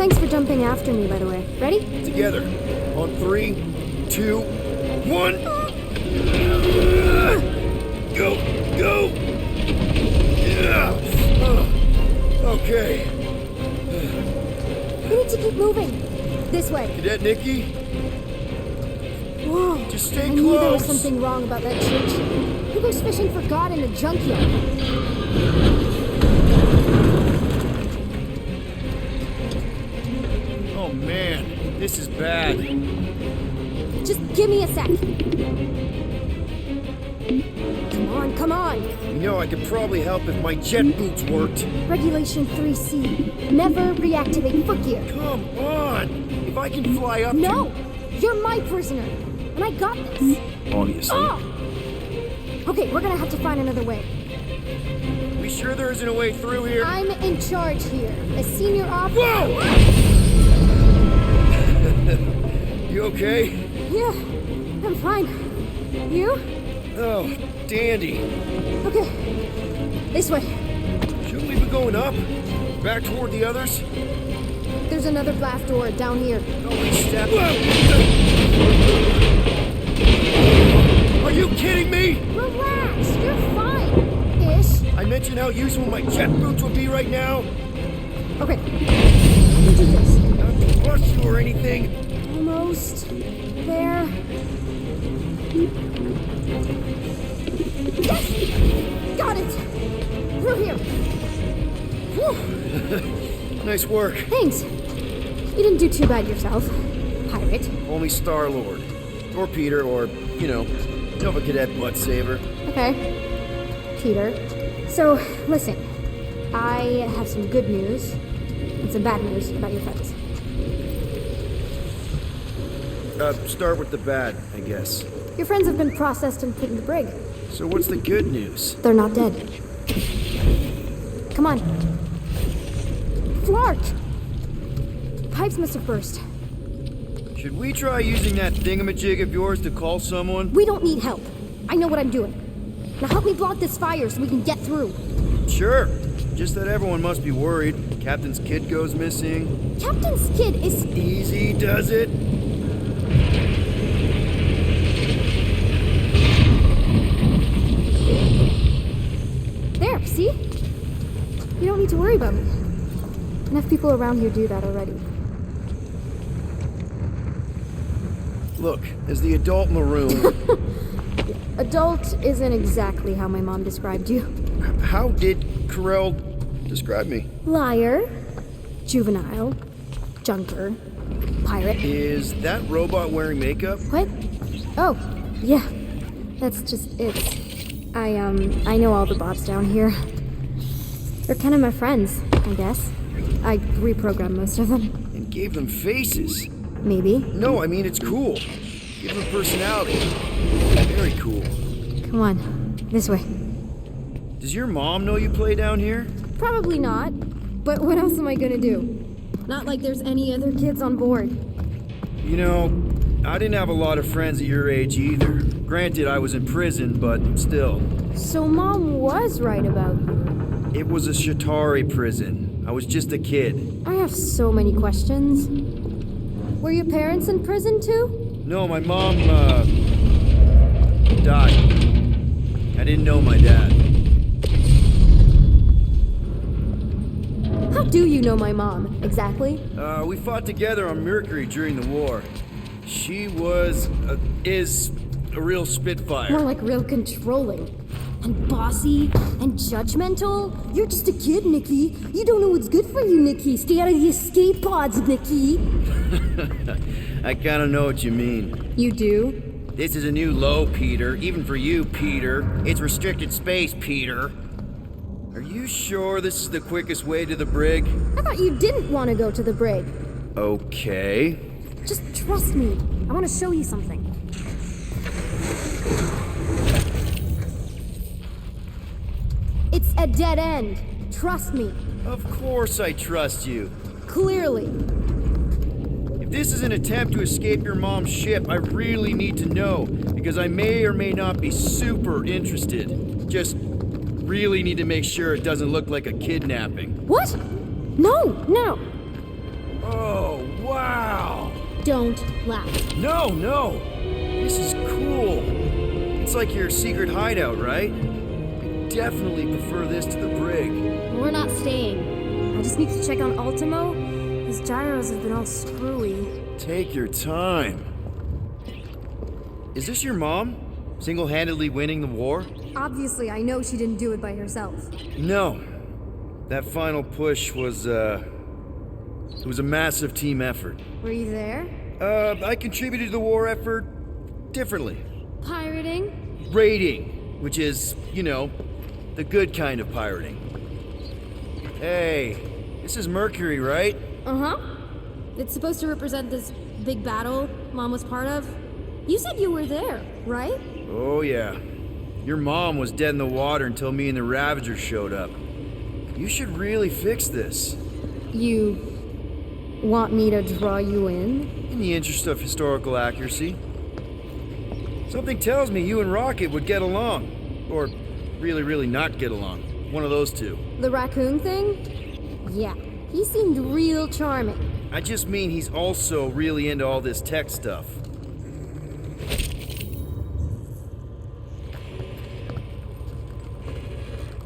Thanks for jumping after me, by the way. Ready? Together. On 3, 2, 1. Go! Go! Yeah. Okay. We need to keep moving. This way. Cadet Nikki? Whoa. Just stay I knew there was close. something wrong about that church. Who goes fishing for God in a junkyard? Oh man, this is bad. Just give me a sec. Come on, come on. You know, I could probably help if my jet boots worked. Regulation 3C. Never reactivate foot gear. Come on! If I can fly up No! You're my prisoner. And I got this. Obviously. Oh! Okay, we're gonna have to find another way. We sure there isn't a way through here? I'm in charge here. As senior officer. Whoa! You okay? Yeah, I'm fine. You? Oh, dandy. Okay. This way. Shouldn't we be going up? Back toward the others? There's another blast door down here. Holy step. Are you kidding me? Relax, you're fine. Ish. I mentioned how useful my jet boots would be right now. Okay. You do this. Not to rush you or anything. Almost there. Yes! Got it! Through here. Whew. Nice work. Thanks. You didn't do too bad yourself, pirate. Only Star-Lord. Or Peter, or, you know, Nova Cadet Butt Saver. Okay. Peter. So, listen. I have some good news and some bad news about your friends. Start with the bad, I guess. Your friends have been processed and put in the brig. So what's the good news? They're not dead. Come on. Flark! Pipes must have burst. Should we try using that thingamajig of yours to call someone? We don't need help. I know what I'm doing. Now help me block this fire so we can get through. Sure. Just that everyone must be worried. Captain's kid goes missing. Captain's kid is... Easy does it. There, see? You don't need to worry about me. Enough people around here do that already. Look, as the adult in the room, Adult isn't exactly how my mom described you. how did Carell describe me? Liar, juvenile, junker, pirate. Is that robot wearing makeup? What? Oh, yeah. That's just it. I know all the bots down here. They're kind of my friends, I guess. I reprogrammed most of them. And gave them faces. Maybe. No, I mean it's cool. Give them personality. Very cool. Come on, this way. Does your mom know you play down here? Probably not. But what else am I gonna do? Not like there's any other kids on board. You know, I didn't have a lot of friends at your age either. Granted, I was in prison, but still. So Mom was right about you. It was a Shatari prison. I was just a kid. I have so many questions. Were your parents in prison too? No, my mom, died. I didn't know my dad. How do you know my mom, exactly? We fought together on Mercury during the war. She was, is a real spitfire. More like real controlling. And bossy and judgmental. You're just a kid, Nikki. You don't know what's good for you, Nikki. Stay out of the escape pods, Nikki. I kinda know what you mean. You do? This is a new low, Peter. Even for you, Peter. It's restricted space, Peter. Are you sure this is the quickest way to the brig? I thought you didn't want to go to the brig. Okay. Just trust me. I want to show you something. It's a dead end. Trust me. Of course I trust you. Clearly. If this is an attempt to escape your mom's ship, I really need to know, because I may or may not be super interested. Just really need to make sure it doesn't look like a kidnapping. What? No, no. Oh, wow! Don't laugh. No, no! This is cool. It's like your secret hideout, right? I definitely prefer this to the brig. We're not staying. I just need to check on Ultimo. His gyros have been all screwy. Take your time. Is this your mom? Single-handedly winning the war? Obviously, I know she didn't do it by herself. No. That final push was, it was a massive team effort. Were you there? I contributed to the war effort differently. Pirating? Raiding, which is, you know, the good kind of pirating. Hey, this is Mercury, right? Uh-huh. It's supposed to represent this big battle Mom was part of. You said you were there, right? Oh, yeah. Your mom was dead in the water until me and the Ravagers showed up. You should really fix this. You want me to draw you in? In the interest of historical accuracy. Something tells me you and Rocket would get along. Or really, really not get along. One of those two. The raccoon thing? Yeah, he seemed real charming. I just mean he's also really into all this tech stuff.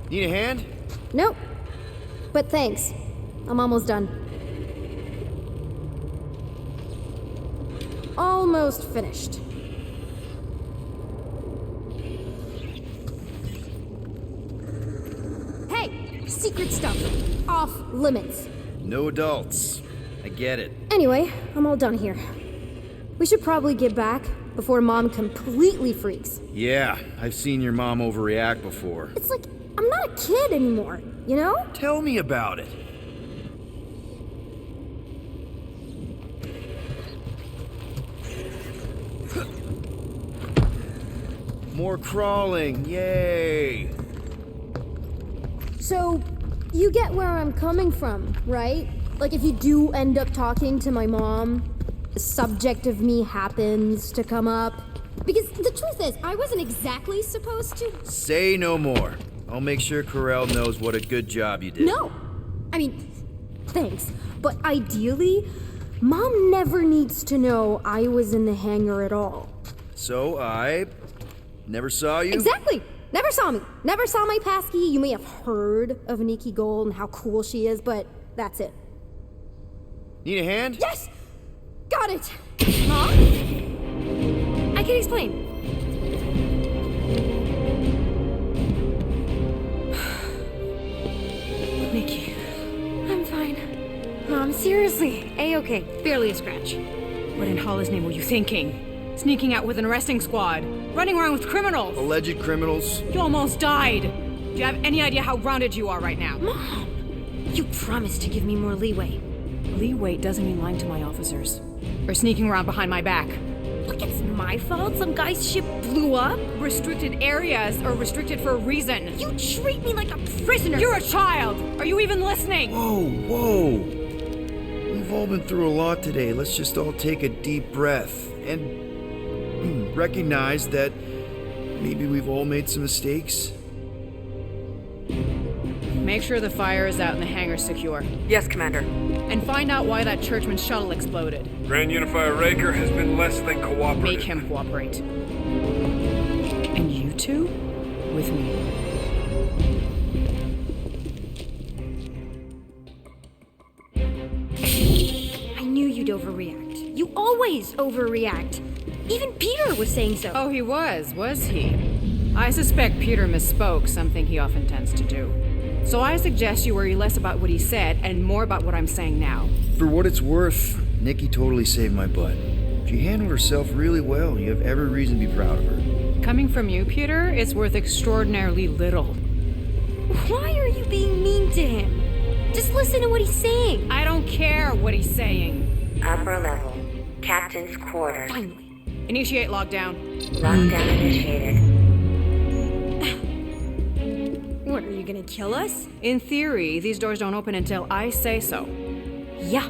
Need a hand? Nope. But thanks. I'm almost done. Almost finished. Hey! Secret stuff. Off limits. No adults. I get it. Anyway, I'm all done here. We should probably get back before Mom completely freaks. Yeah, I've seen your mom overreact before. It's like, I'm not a kid anymore, you know? Tell me about it. More crawling, yay! So, you get where I'm coming from, right? Like, if you do end up talking to my mom, the subject of me happens to come up. Because the truth is, I wasn't exactly supposed to. Say no more. I'll make sure Corell knows what a good job you did. No! I mean, thanks. But ideally, Mom never needs to know I was in the hangar at all. So I never saw you? Exactly! Never saw me. Never saw my passkey. You may have heard of Nikki Gold and how cool she is, but that's it. Need a hand? Yes! Got it! Mom? I can explain. Nikki. I'm fine. Mom, seriously. A-okay. Barely a scratch. What in Hollis' name were you thinking? Sneaking out with an arresting squad? Running around with criminals? Alleged criminals? You almost died! Do you have any idea how grounded you are right now? Mom! You promised to give me more leeway. Leeway doesn't mean lying to my officers. Or sneaking around behind my back. Look, it's my fault some guy's ship blew up. Restricted areas are restricted for a reason. You treat me like a prisoner. You're a child! Are you even listening? Whoa, whoa. We've all been through a lot today. Let's just all take a deep breath and recognize that maybe we've all made some mistakes. Make sure the fire is out and the hangar's secure. Yes, Commander. And find out why that churchman's shuttle exploded. Grand Unifier Raker has been less than cooperative. Make him cooperate. And you two? With me. I knew you'd overreact. You always overreact. Even Peter was saying so. Oh, he was he? I suspect Peter misspoke, something he often tends to do. So I suggest you worry less about what he said and more about what I'm saying now. For what it's worth, Nikki totally saved my butt. She handled herself really well. You have every reason to be proud of her. Coming from you, Peter, it's worth extraordinarily little. Why are you being mean to him? Just listen to what he's saying. I don't care what he's saying. Upper level. Captain's quarters. Finally. Initiate lockdown. Lockdown initiated. What, are you gonna kill us? In theory, these doors don't open until I say so. Yeah,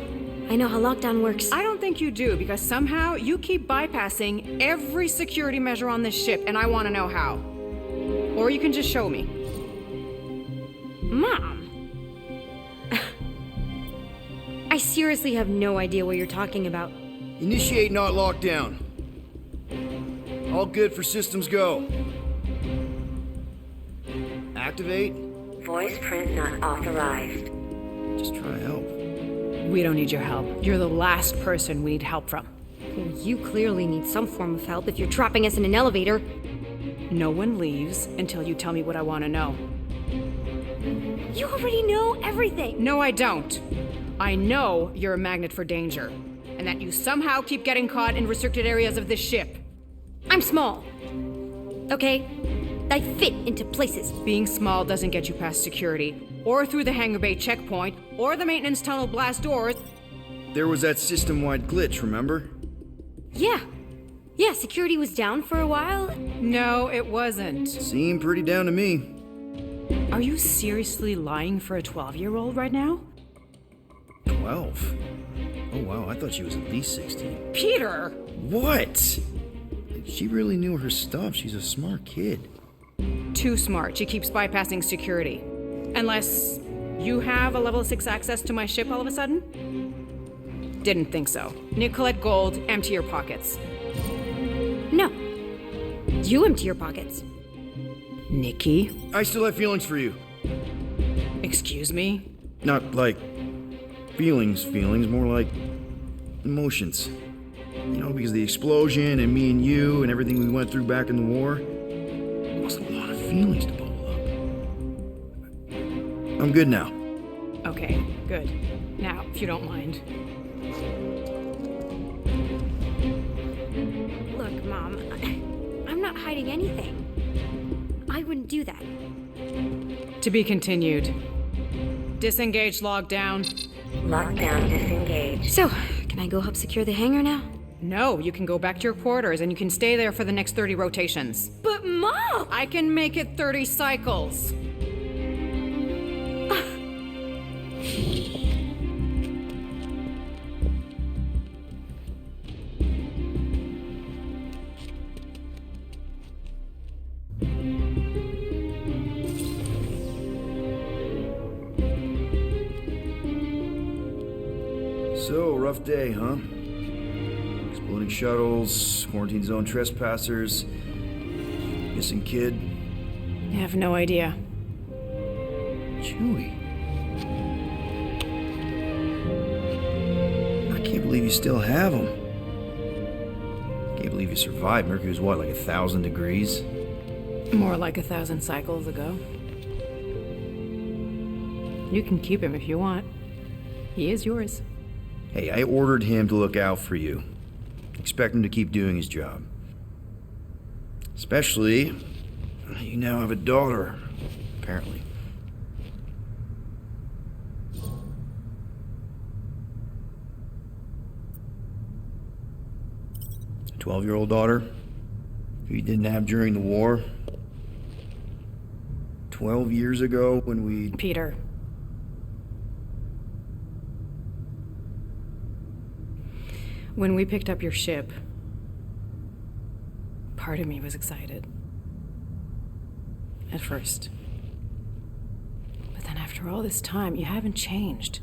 I know how lockdown works. I don't think you do, because somehow you keep bypassing every security measure on this ship, and I want to know how. Or you can just show me. Mom! I seriously have no idea what you're talking about. Initiate not lockdown. All good for systems go. Activate. Voice print not authorized. Just try to help. We don't need your help. You're the last person we need help from. Well, you clearly need some form of help if you're trapping us in an elevator. No one leaves until you tell me what I want to know. You already know everything. No, I don't. I know you're a magnet for danger, and that you somehow keep getting caught in restricted areas of this ship. I'm small. Okay? I fit into places. Being small doesn't get you past security, or through the hangar bay checkpoint, or the maintenance tunnel blast doors. There was that system-wide glitch, remember? Yeah. Yeah, security was down for a while. No, it wasn't. Seemed pretty down to me. Are you seriously lying for a 12-year-old right now? 12? Oh wow, I thought she was at least 16. Peter! What? She really knew her stuff. She's a smart kid. Too smart. She keeps bypassing security. Unless you have a level 6 access to my ship all of a sudden? Didn't think so. Nicolette Gold, empty your pockets. No. You empty your pockets. Nikki? I still have feelings for you. Excuse me? Not like feelings, more like emotions. You know, because of the explosion and me and you and everything we went through back in the war. There was a lot of feelings to bubble up. I'm good now. Okay, good. Now, if you don't mind. Look, Mom, I'm not hiding anything. I wouldn't do that. To be continued. Disengage lockdown. Lockdown disengaged. So, can I go help secure the hangar now? No, you can go back to your quarters and you can stay there for the next 30 rotations. But Mom! I can make it 30 cycles. So, rough day, huh? Exploding shuttles, quarantine zone trespassers, missing kid. I have no idea. Chewie. I can't believe you still have him. Can't believe you survived. Mercury was what, like 1,000 degrees? More like 1,000 cycles ago. You can keep him if you want. He is yours. Hey, I ordered him to look out for you. Expect him to keep doing his job. Especially, you now have a daughter, apparently. A 12-year-old daughter who you didn't have during the war. 12 years ago when we... Peter. When we picked up your ship, part of me was excited. At first. But then after all this time, you haven't changed.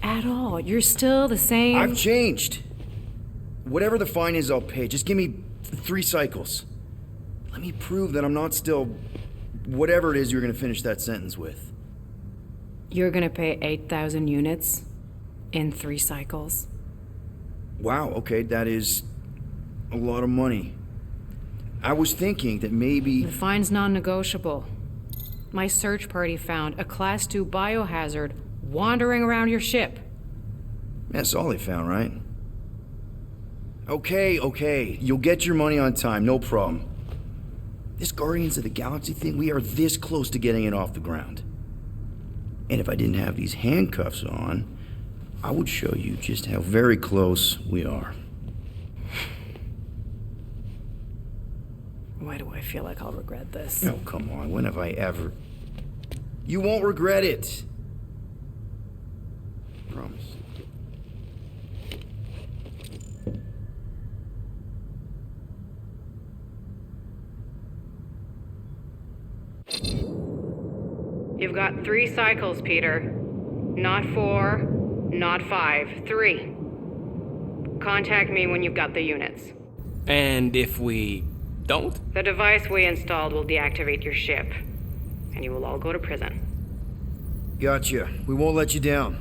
At all. You're still the same. I've changed. Whatever the fine is, I'll pay. Just give me 3 cycles. Let me prove that I'm not still... whatever it is you're gonna finish that sentence with. You're gonna pay 8,000 units in 3 cycles. Wow, okay, that is a lot of money. I was thinking that maybe... The fine's non-negotiable. My search party found a Class 2 biohazard wandering around your ship. That's all they found, right? Okay, you'll get your money on time, no problem. This Guardians of the Galaxy thing, we are this close to getting it off the ground. And if I didn't have these handcuffs on, I would show you just how very close we are. Why do I feel like I'll regret this? Oh, come on, when have I ever... You won't regret it. Promise. You've got 3 cycles, Peter. Not 4, Not 5, 3. Contact me when you've got the units. And if we don't? The device we installed will deactivate your ship, and you will all go to prison. Gotcha. We won't let you down.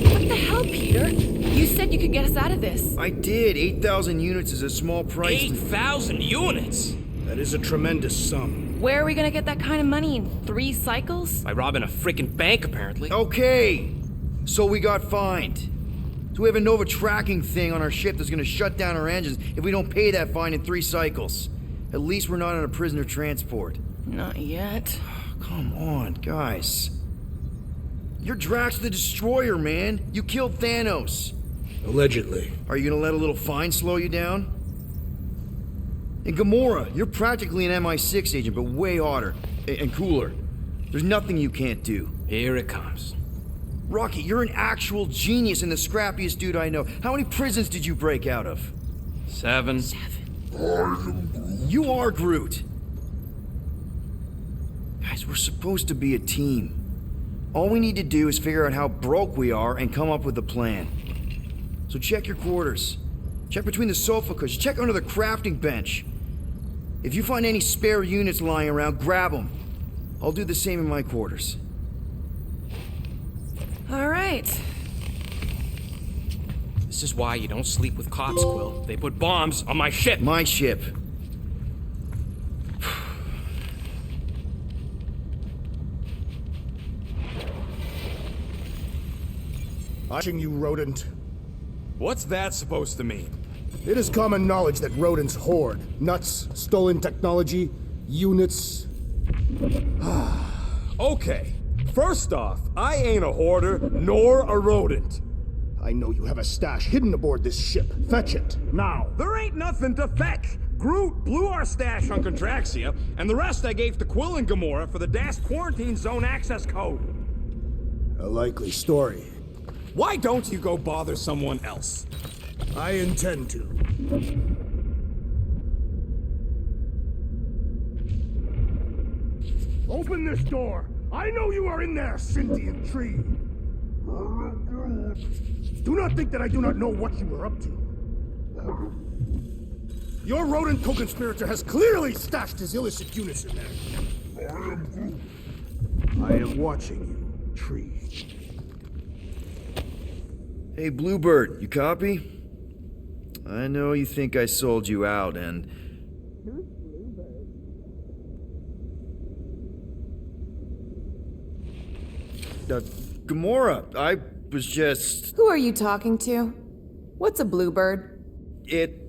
What the hell, Peter? You said you could get us out of this. I did. 8,000 units is a small price. 8,000 units? That is a tremendous sum. Where are we gonna get that kind of money in 3 cycles? By robbing a freaking bank, apparently. Okay. So we got fined. So we have a Nova tracking thing on our ship that's gonna shut down our engines if we don't pay that fine in 3 cycles. At least we're not on a prisoner transport. Not yet. Come on, guys. You're Drax the Destroyer, man. You killed Thanos. Allegedly. Are you gonna let a little fine slow you down? And Gamora, you're practically an MI6 agent, but way hotter and cooler. There's nothing you can't do. Here it comes. Rocky, you're an actual genius and the scrappiest dude I know. How many prisons did you break out of? 7. You are Groot. Guys, we're supposed to be a team. All we need to do is figure out how broke we are and come up with a plan. So check your quarters. Check between the sofa cushions. Check under the crafting bench. If you find any spare units lying around, grab them. I'll do the same in my quarters. All right. This is why you don't sleep with cops, Quill. They put bombs on my ship. My ship. Watching you, rodent. What's that supposed to mean? It is common knowledge that rodents hoard nuts, stolen technology, units. Okay, first off, I ain't a hoarder nor a rodent. I know you have a stash hidden aboard this ship. Fetch it, now. There ain't nothing to fetch. Groot blew our stash on Contraxia, and the rest I gave to Quill and Gamora for the DAS quarantine zone access code. A likely story. Why don't you go bother someone else? I intend to. Open this door! I know you are in there, sentient tree! Do not think that I do not know what you are up to. Your rodent co-conspirator has clearly stashed his illicit units in there. I am watching you, tree. Hey, Bluebird, you copy? I know you think I sold you out, and... Who's Bluebird? Gamora, I was just... Who are you talking to? What's a bluebird? It,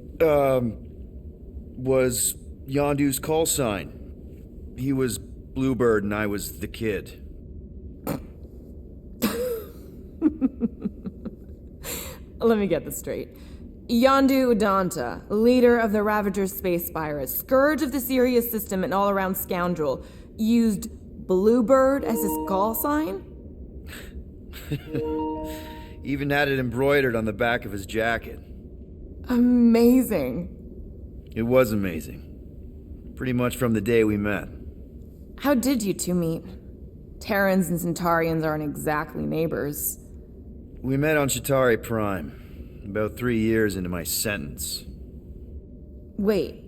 was Yondu's call sign. He was Bluebird and I was the kid. Let me get this straight. Yondu Udanta, leader of the Ravagers space virus, scourge of the Sirius system and all-around scoundrel, used Bluebird as his call sign? Even had it embroidered on the back of his jacket. Amazing. It was amazing. Pretty much from the day we met. How did you two meet? Terrans and Centaurians aren't exactly neighbors. We met on Chitauri Prime, about 3 years into my sentence. Wait,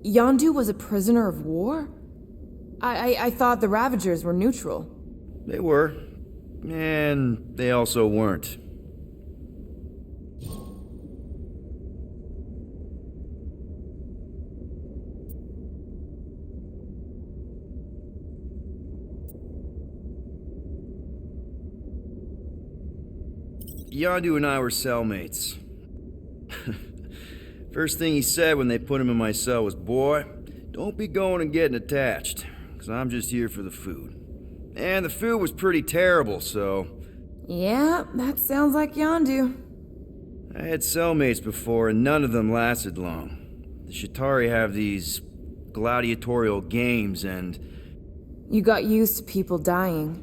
Yondu was a prisoner of war? I thought the Ravagers were neutral. They were, and they also weren't. Yondu and I were cellmates. First thing he said when they put him in my cell was, "Boy, don't be going and getting attached, 'cause I'm just here for the food." And the food was pretty terrible, so... Yeah, that sounds like Yondu. I had cellmates before, and none of them lasted long. The Chitauri have these gladiatorial games, and... You got used to people dying.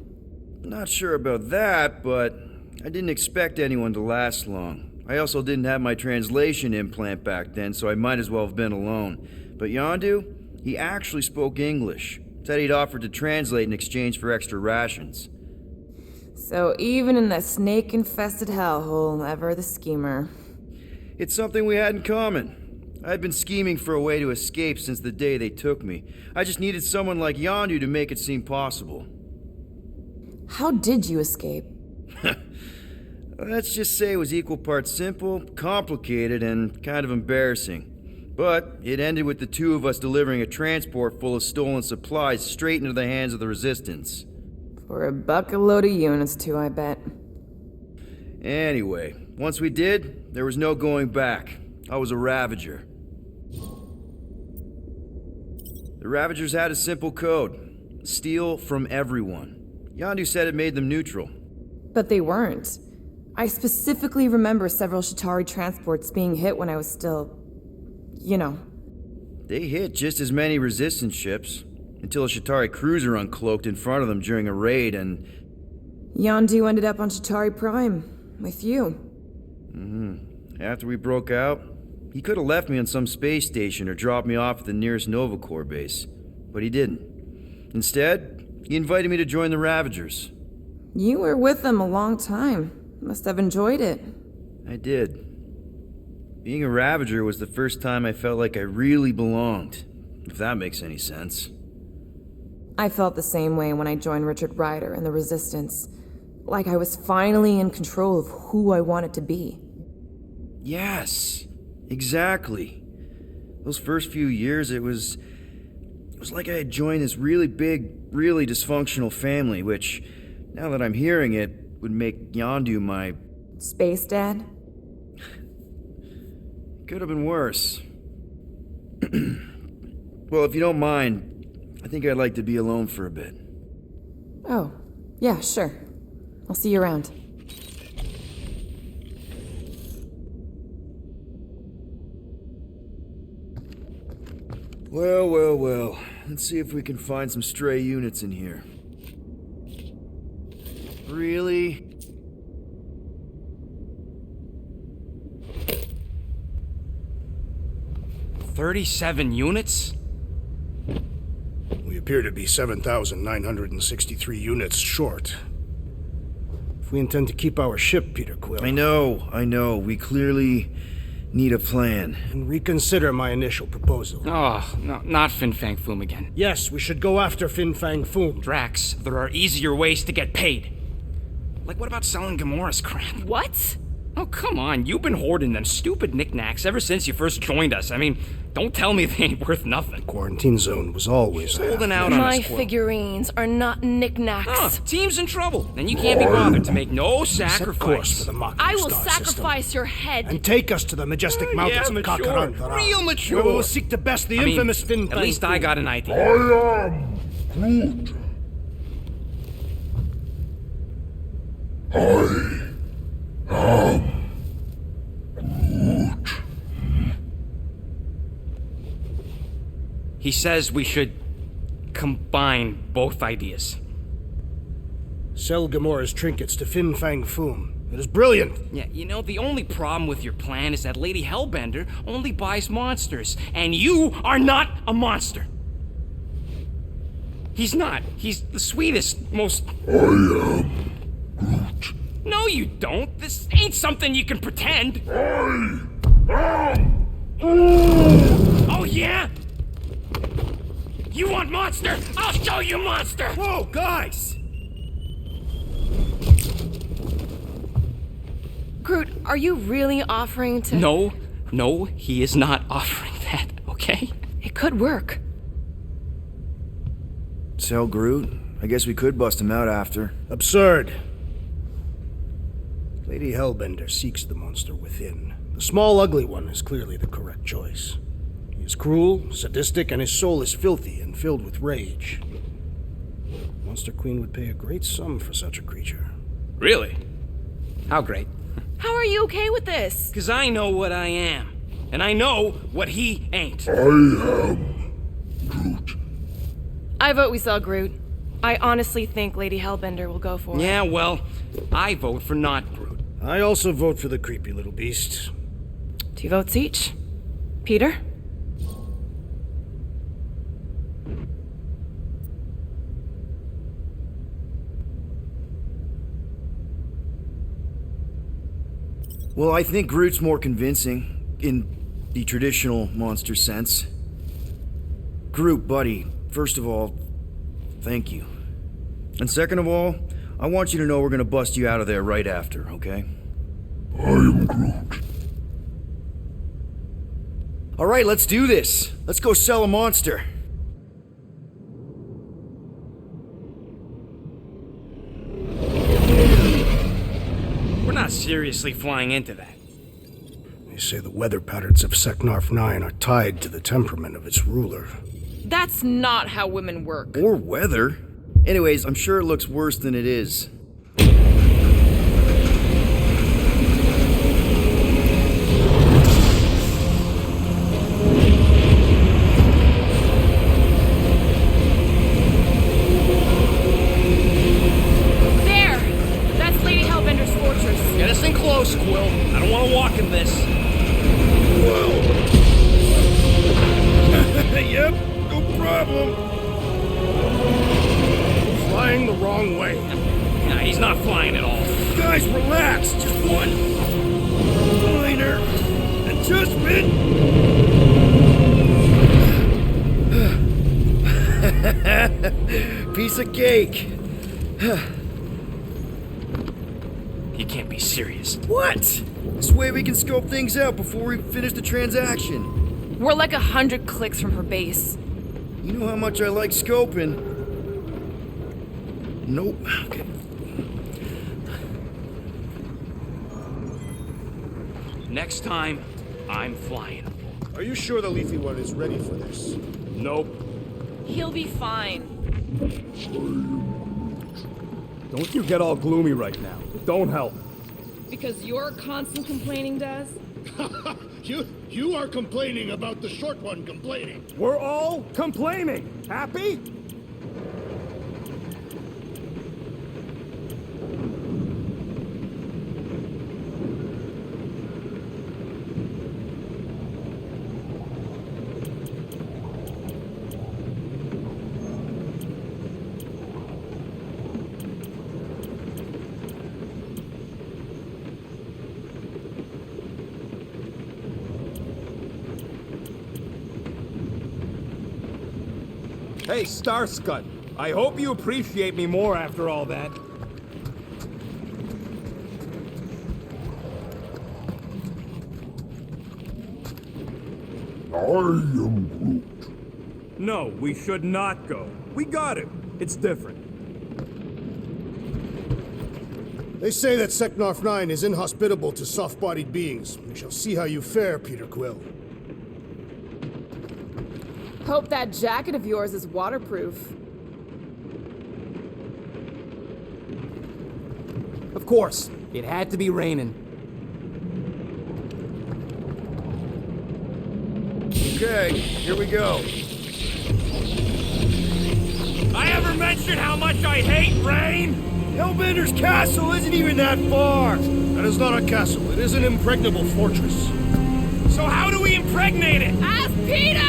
Not sure about that, but I didn't expect anyone to last long. I also didn't have my translation implant back then, so I might as well have been alone. But Yondu, he actually spoke English. Said he'd offered to translate in exchange for extra rations. So even in that snake-infested hellhole, ever the schemer. It's something we had in common. I'd been scheming for a way to escape since the day they took me. I just needed someone like Yondu to make it seem possible. How did you escape? Let's just say it was equal parts simple, complicated, and kind of embarrassing. But it ended with the two of us delivering a transport full of stolen supplies straight into the hands of the Resistance. For a bucket load of units too, I bet. Anyway, once we did, there was no going back. I was a Ravager. The Ravagers had a simple code. Steal from everyone. Yondu said it made them neutral. But they weren't. I specifically remember several Shatari transports being hit when I was still... you know. They hit just as many Resistance ships, until a Shatari cruiser uncloaked in front of them during a raid and... Yondu ended up on Shatari Prime, with you. After we broke out, he could have left me on some space station or dropped me off at the nearest Nova Corps base. But he didn't. Instead, he invited me to join the Ravagers. You were with them a long time. Must have enjoyed it. I did. Being a Ravager was the first time I felt like I really belonged, if that makes any sense. I felt the same way when I joined Richard Ryder and the Resistance. Like I was finally in control of who I wanted to be. Yes, exactly. Those first few years, it was like I had joined this really big, really dysfunctional family, which, now that I'm hearing it, would make Yondu my... Space Dad? Could have been worse. Well, if you don't mind, I think I'd like to be alone for a bit. Oh, yeah, sure. I'll see you around. Well, well, well. Let's see if we can find some stray units in here. Really? $37 units? We appear to be 7,963 units short. If we intend to keep our ship, Peter Quill... I know. We clearly need a plan. And reconsider my initial proposal. Oh, no, not Fin Fang Foom again. Yes, we should go after Fin Fang Foom. Drax, there are easier ways to get paid. Like, what about selling Gamora's crap? What? Oh, come on. You've been hoarding them stupid knickknacks ever since you first joined us. I mean, don't tell me they ain't worth nothing. Quarantine zone was always Holding out on My us, Quill. figurines are not knickknacks. Huh, team's in trouble, and you can't be bothered to make no Set course for sacrifice. the Mocking I will Star sacrifice system, your head. and take us to the majestic mountains of mature. Kakarantara, Real mature. where we will seek to best the I mean, infamous Fin Fang at least I Foom. got an idea. He says we should combine both ideas. Sell Gamora's trinkets to Fin Fang Foom. It is brilliant. Yeah, you know, the only problem with your plan is that Lady Hellbender only buys monsters, and you are not a monster. He's not. He's the sweetest, most... I am Groot. No, you don't. This ain't something you can pretend. I am Groot. Oh, yeah? You want monster? I'll show you monster! Whoa, guys! Groot, are you really offering to... No, he is not offering that, okay? It could work. Sell Groot? I guess we could bust him out after. Absurd. Lady Hellbender seeks the monster within. The small, ugly one is clearly the correct choice. He is cruel, sadistic, and his soul is filthy and filled with rage. Monster Queen would pay a great sum for such a creature. Really? How great? How are you okay with this? Because I know what I am. And I know what he ain't. I vote we sell Groot. I honestly think Lady Hellbender will go for it. Yeah, well, I vote for not Groot. I also vote for the creepy little beast. 2 votes each. Peter? Well, I think Groot's more convincing, in the traditional monster sense. Groot, buddy, first of all, thank you. And second of all, I want you to know we're gonna bust you out of there right after, okay? I am Groot. Alright, let's do this. Let's go sell a monster. We're not seriously flying into that. They say the weather patterns of Seknarf 9 are tied to the temperament of its ruler. That's not how women work. Or weather. Anyways, I'm sure it looks worse than it is. There! That's Lady Hellbender's fortress. Get us in close, Quill. I don't want to walk in this. Yep, no problem. Flying the wrong way. Nah, he's not flying at all. Guys, relax. Just one minor adjustment. Piece of cake. You can't be serious. What? This way we can scope things out before we finish the transaction. We're like 100 clicks from her base. You know how much I like scoping. Nope. Okay. Next time, I'm flying. Are you sure the Leafy One is ready for this? Nope. He'll be fine. Don't you get all gloomy right now. Don't help. Because your constant complaining does? You are complaining about the short one complaining. We're all complaining. Happy? Hey, Starscut. I hope you appreciate me more after all that. I am Groot. No, we should not go. We got it. It's different. They say that Seknarf 9 is inhospitable to soft-bodied beings. We shall see how you fare, Peter Quill. Hope that jacket of yours is waterproof. Of course. It had to be raining. Okay, here we go. I ever mentioned how much I hate rain? Hellbender's castle isn't even that far. That is not a castle. It is an impregnable fortress. So how do we impregnate it? Ask Peter!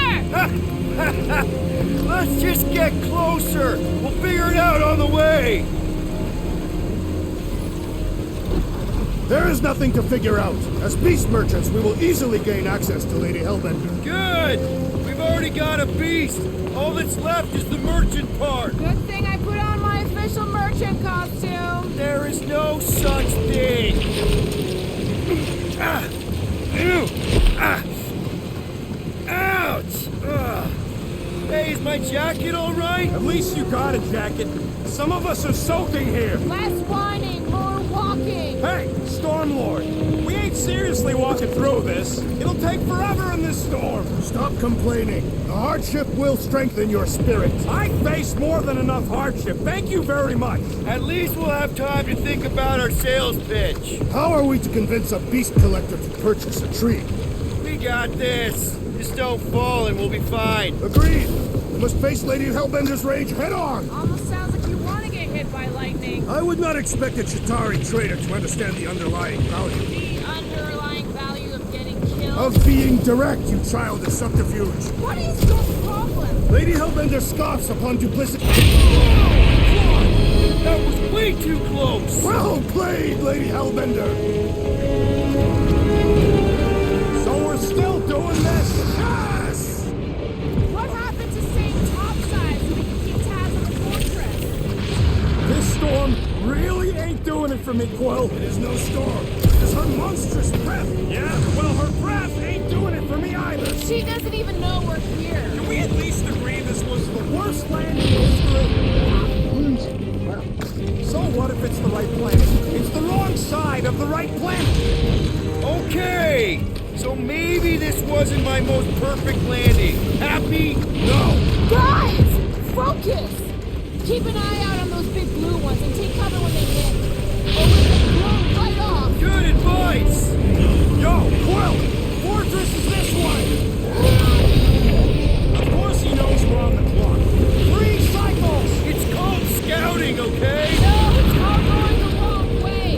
Let's just get closer. We'll figure it out on the way. There is nothing to figure out. As beast merchants, we will easily gain access to Lady Hellbender. Good. We've already got a beast. All that's left is the merchant part. Good thing I put on my official merchant costume. There is no such thing. Ew. Ouch. Hey, is my jacket all right? At least you got a jacket. Some of us are soaking here. Less whining, more walking. Hey, Stormlord. We ain't seriously walking through this. It'll take forever in this storm. Stop complaining. The hardship will strengthen your spirit. I face more than enough hardship. Thank you very much. At least we'll have time to think about our sales pitch. How are we to convince a beast collector to purchase a tree? We got this. Just don't fall and we'll be fine. Agreed. We must face Lady Hellbender's rage head on. Almost sounds like you want to get hit by lightning. I would not expect a Chitauri trader to understand the underlying value. The underlying value of getting killed. Of being direct, you child of subterfuge. What is your problem? Lady Hellbender scoffs upon duplicity. That was way too close. Well played, Lady Hellbender. So we're still doing this? Yes! What happened to staying topside so we can keep tabs on the fortress? This storm really ain't doing it for me, Quill. It is no storm. It's her monstrous breath. Yeah, well, her breath ain't doing it for me either. She doesn't even know we're here. Can we at least agree this was the worst land in history? So what if it's the right planet? It's the wrong side of the right planet. Okay, so maybe this wasn't my most perfect landing. Happy? No. Guys! Focus! Keep an eye out on those big blue ones and take cover when they hit. Or we'll get blown right off. Good advice. Yo, Quill! Fortress is this way! Of course he knows we're on the clock. 3 cycles! It's called scouting, okay? No, it's all going the wrong way.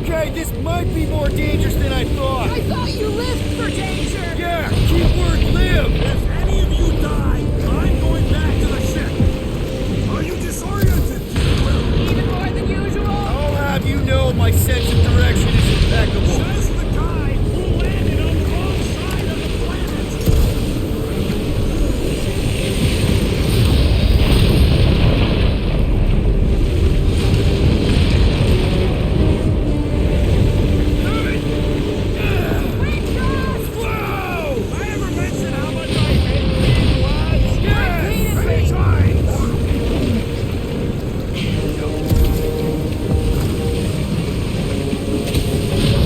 Okay, this might be more dangerous than I thought. I thought you lived for danger. Yeah, keyword live. If any of you die, I'm going back to the ship. Are you disoriented, Quill? Even more than usual. I'll have you know my sense of direction is impeccable. Says the guy who landed on the wrong side of the planet. Whoa! I ever mention how much I hate being lads? Yes! Many times!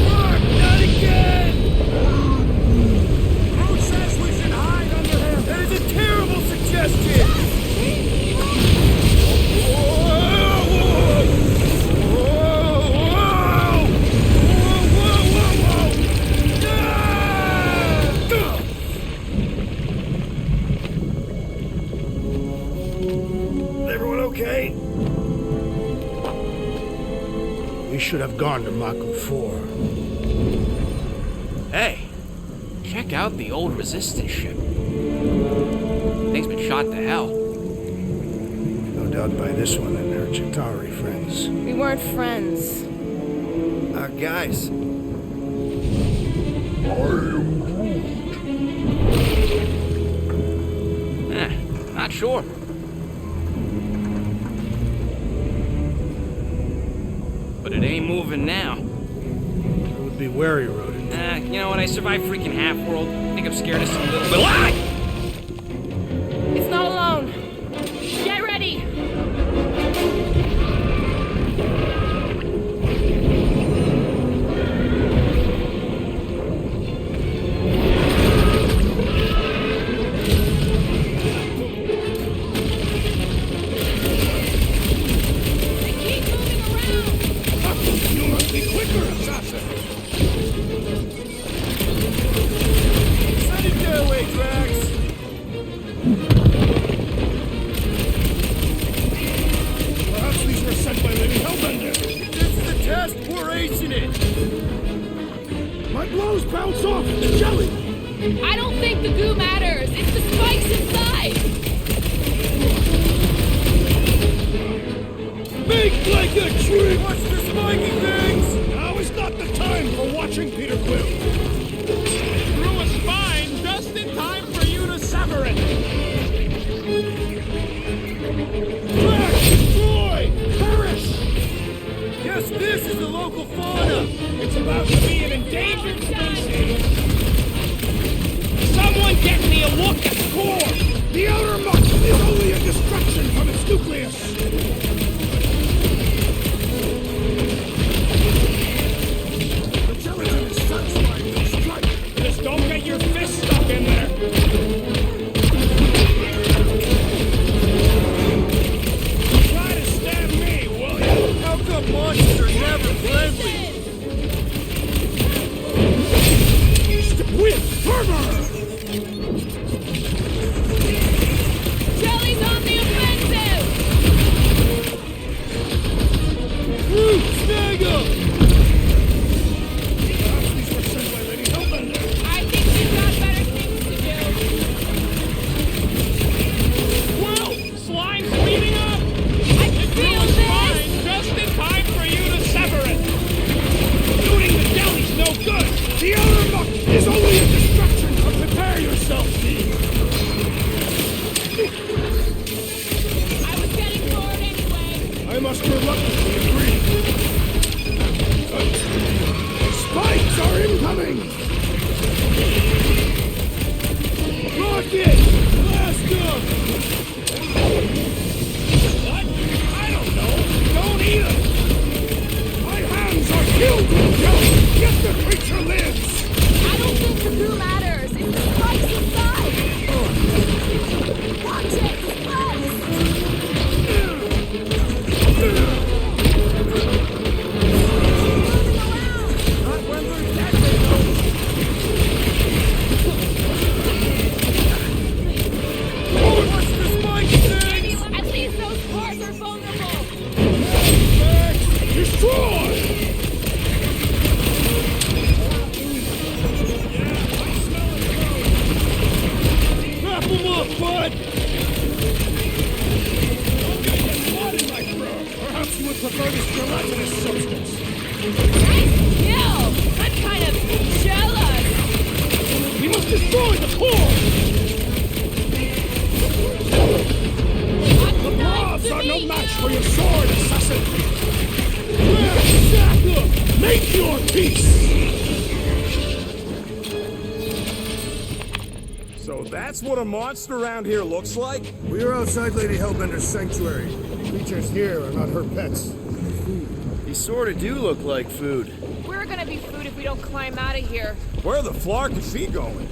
Fuck, not again! Who says we should hide under him? That is a terrible suggestion. Everyone okay? We should have gone to Mako 4. Hey, check out the old Resistance ship. Thing's been shot to hell. No doubt by this one and their Chitauri friends. We weren't friends. Guys, Not sure. But it ain't moving now. Would be wary, Rodent. You know what? I survived freaking half-world. I think I'm scared of some little bit. Ah! It's not alone. Get ready. They keep moving around. You must be quicker, assassin! send it their way, Drax. Perhaps these were sent by Lady Hellbender. This is a test. We're acing it. My blows bounce off the jelly! I don't think the goo matters. It's the spikes inside. Big like a tree! Watch the spiky things. Now is not the time for watching, Peter Quill. Through a spine just in time for you to sever it. Crash! Destroy! Perish! Yes, this is the local fauna. It's about to be an endangered species. Someone get me a look at the core! The outermost is only a destruction from its nucleus. The gelatin is must reluctantly agree. Spikes are incoming! Rocket! Blast up! What? I don't know. Don't eat them! My hands are filled with jelly! Yet the creature lives! I don't think the goo matters. It's the spikes inside. Watch it, spikes! Not when they're dead, though. What's the spike thing? At least those parts are vulnerable. Destroy! Wrap him up, bud! I'm gonna get blood in my throat! Perhaps you would prefer this gelatinous substance. Nice kill! I'm kind of jealous. We must destroy the core! The blobs are no match for your sword, assassin! Sack up! Make your peace! So that's what a monster around here looks like? We are outside Lady Hellbender's sanctuary. Creatures here are not her pets. They sort of do look like food. We're gonna be food if we don't climb out of here. Where the flark is she going?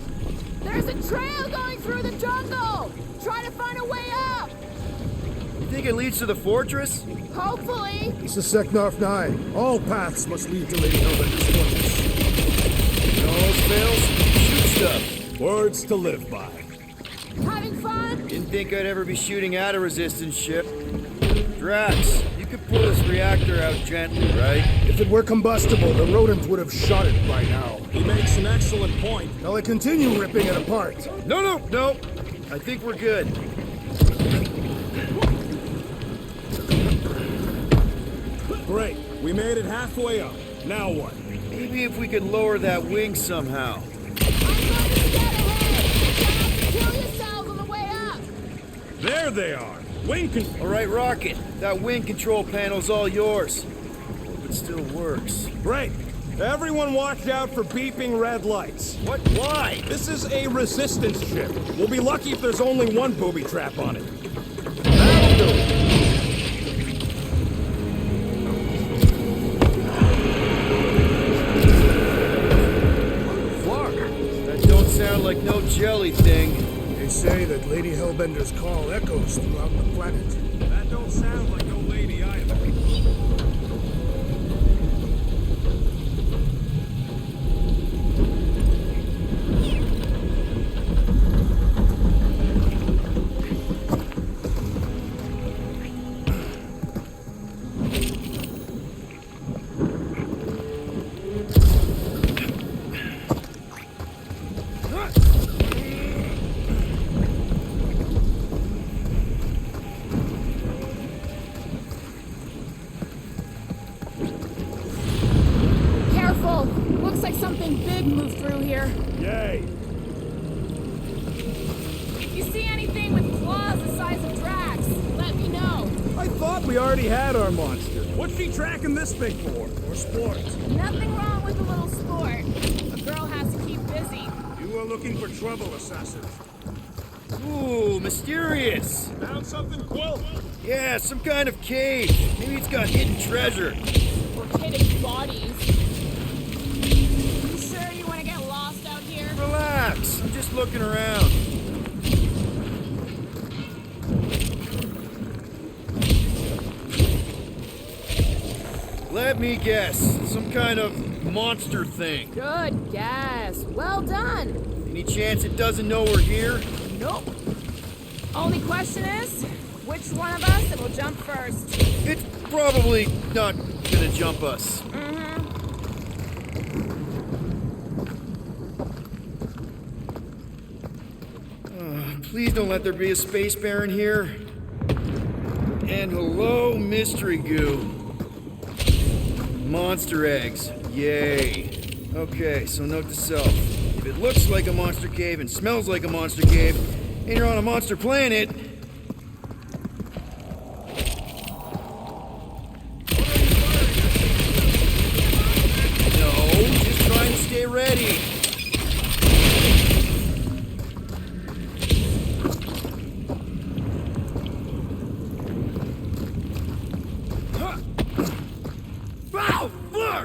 There's a trail going through the jungle. Try to find a way up. You think it leads to the fortress? Hopefully. Seknarf Nai. All paths must lead to Lady Hellbender's fortress. When all else fails, shoot stuff. Words to live by. Having fun? Didn't think I'd ever be shooting at a resistance ship. Drax, you could pull this reactor out gently, right? If it were combustible, the rodent would have shot it by now. He makes an excellent point. Shall I continue ripping it apart? No. I think we're good. Great. We made it halfway up. Now what? Maybe if we could lower that wing somehow. I'm going to get ahead. Kill yourselves on the way up. There they are. Wing control. All right, Rocket. That wing control panel's all yours. Hope it still works. Great. Everyone watch out for beeping red lights. What? Why? This is a resistance ship. We'll be lucky if there's only one booby trap on it. That'll do it. That don't sound like no jelly thing. They say that Lady Hellbender's call echoes throughout the planet. That don't sound like no lady either. Careful. Looks like something big moved through here. Yay. If you see anything with claws the size of Drax, let me know. I thought we already had our monster. What's she tracking this thing for? For sport. Nothing wrong with a little sport. A girl has to keep busy. You are looking for trouble, assassin. Ooh, mysterious. Found something, Quill? Yeah, some kind of cave. Maybe it's got hidden treasure. Or hidden bodies. You sure you want to get lost out here? Relax. I'm just looking around. Let me guess. Some kind of monster thing. Good guess. Well done. Any chance it doesn't know we're here? Nope. Only question is, which one of us will jump first? It's probably not gonna jump us. Please don't let there be a space baron here. And hello, mystery goo. Monster eggs. Yay. Okay, so note to self. If it looks like a monster cave and smells like a monster cave, and you're on a monster planet,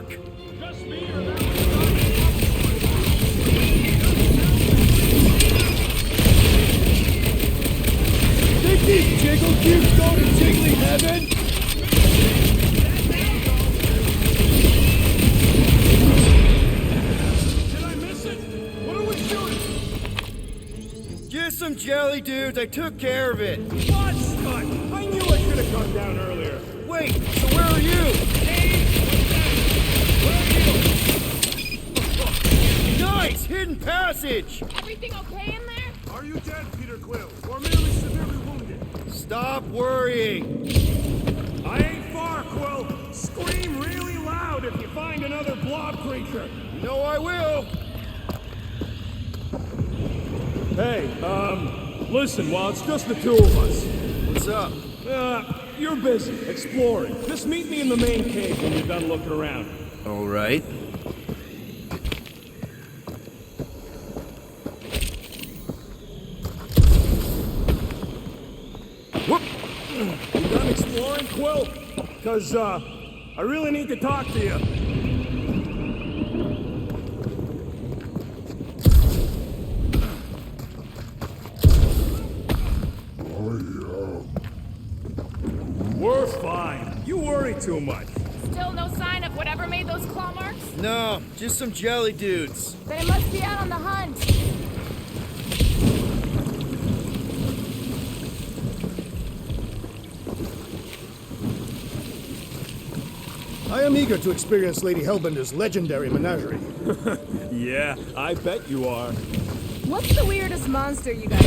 Fuck! Think these jiggle cubes go to jiggly heaven? Did I miss it? What are we shooting? Just some jelly dudes, I took care of it. What? Scott? I knew I should have come down earlier. Wait, so where are you? Nice! Hidden passage! Everything okay in there? Are you dead, Peter Quill, or merely severely wounded? Stop worrying! I ain't far, Quill. Scream really loud if you find another blob creature. No, I will! Hey, listen, while it's just the two of us. What's up? You're busy, exploring. Just meet me in the main cave when you're done looking around. All right. Whoop! You done exploring, Quill? Cause, I really need to talk to you. We're fine. You worry too much. Still no sign of whatever made those claw marks? No, just some jelly dudes. Then it must be out on the hunt. I am eager to experience Lady Hellbender's legendary menagerie. Yeah, I bet you are. What's the weirdest monster you guys?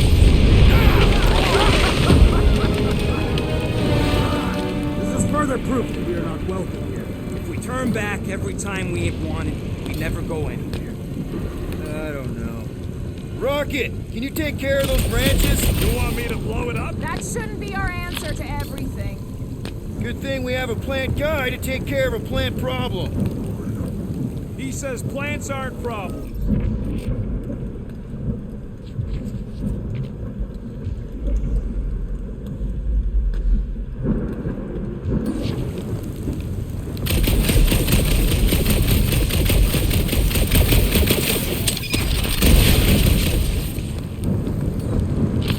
This is further proof that we are not welcome here. If we turn back every time we ain't wanted, we never go anywhere. I don't know. Rocket, can you take care of those branches? You want me to blow it up? That shouldn't be our answer to everything. Good thing we have a plant guy to take care of a plant problem. He says plants aren't problems.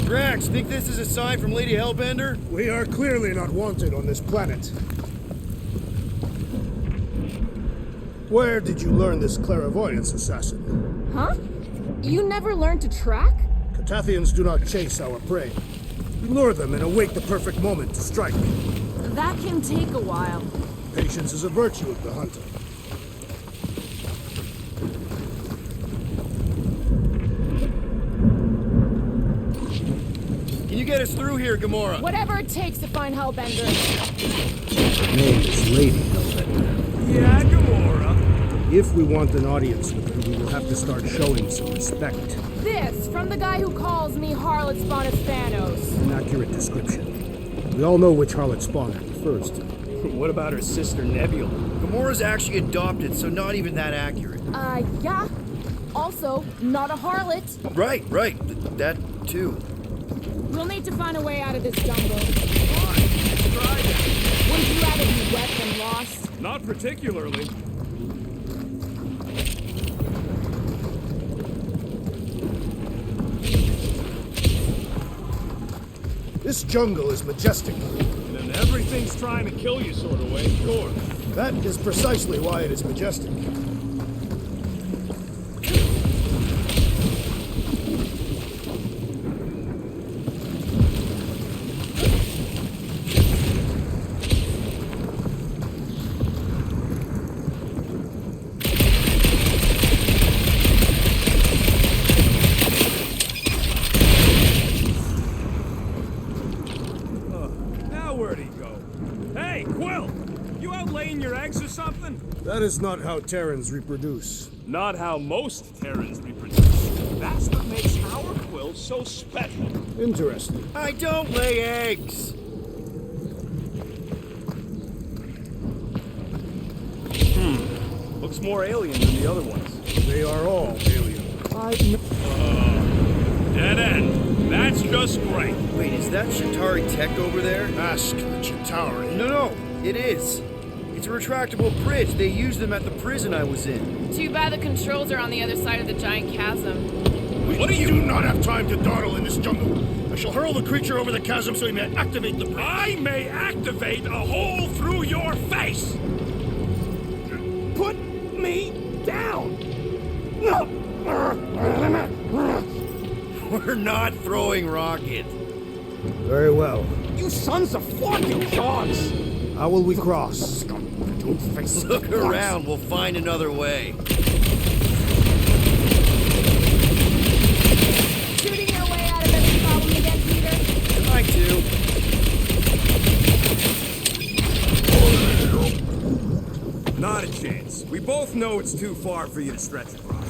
Drax, think this is a sign from Lady Hellbender? We are clearly not wanted on this planet. Where did you learn this clairvoyance, assassin? Huh? You never learned to track? Catathians do not chase our prey. We lure them and await the perfect moment to strike. That can take a while. Patience is a virtue of the hunter. Can you get us through here, Gamora? Whatever it takes to find Hellbender. Her name is Lady Hellbender. Yeah, Gamora. If we want an audience with her, we will have to start showing some respect. This, from the guy who calls me Harlot Spawn of Thanos. An accurate description. We all know which harlot spawned her first. What about her sister Nebula? Gamora's actually adopted, so not even that accurate. Yeah. Also, not a harlot. Right. That too. We'll need to find a way out of this jungle. Fine, let's try that. Wouldn't you rather be wet than lost? Not particularly. This jungle is majestic. And everything's trying to kill you sort of way, sure. That is precisely why it is majestic. That is not how Terrans reproduce. Not how most Terrans reproduce. That's what makes our quill so special. Interesting. I don't lay eggs. Looks more alien than the other ones. They are all alien. Dead end. That's just great. Wait, is that Chitauri tech over there? Ask the Chitauri. No, it is. It's a retractable bridge. They used them at the prison I was in. Too bad the controls are on the other side of the giant chasm. We do not have time to dawdle in this jungle. I shall hurl the creature over the chasm so he may activate the bridge. I may activate a hole through your face! Put me down! We're not throwing rockets. Very well. You sons of fucking dogs! How will we cross? Don't face Look the rocks. around, we'll find another way. Shooting your way out of every problem again, Peter? Try to. Not a chance. We both know it's too far for you to stretch across.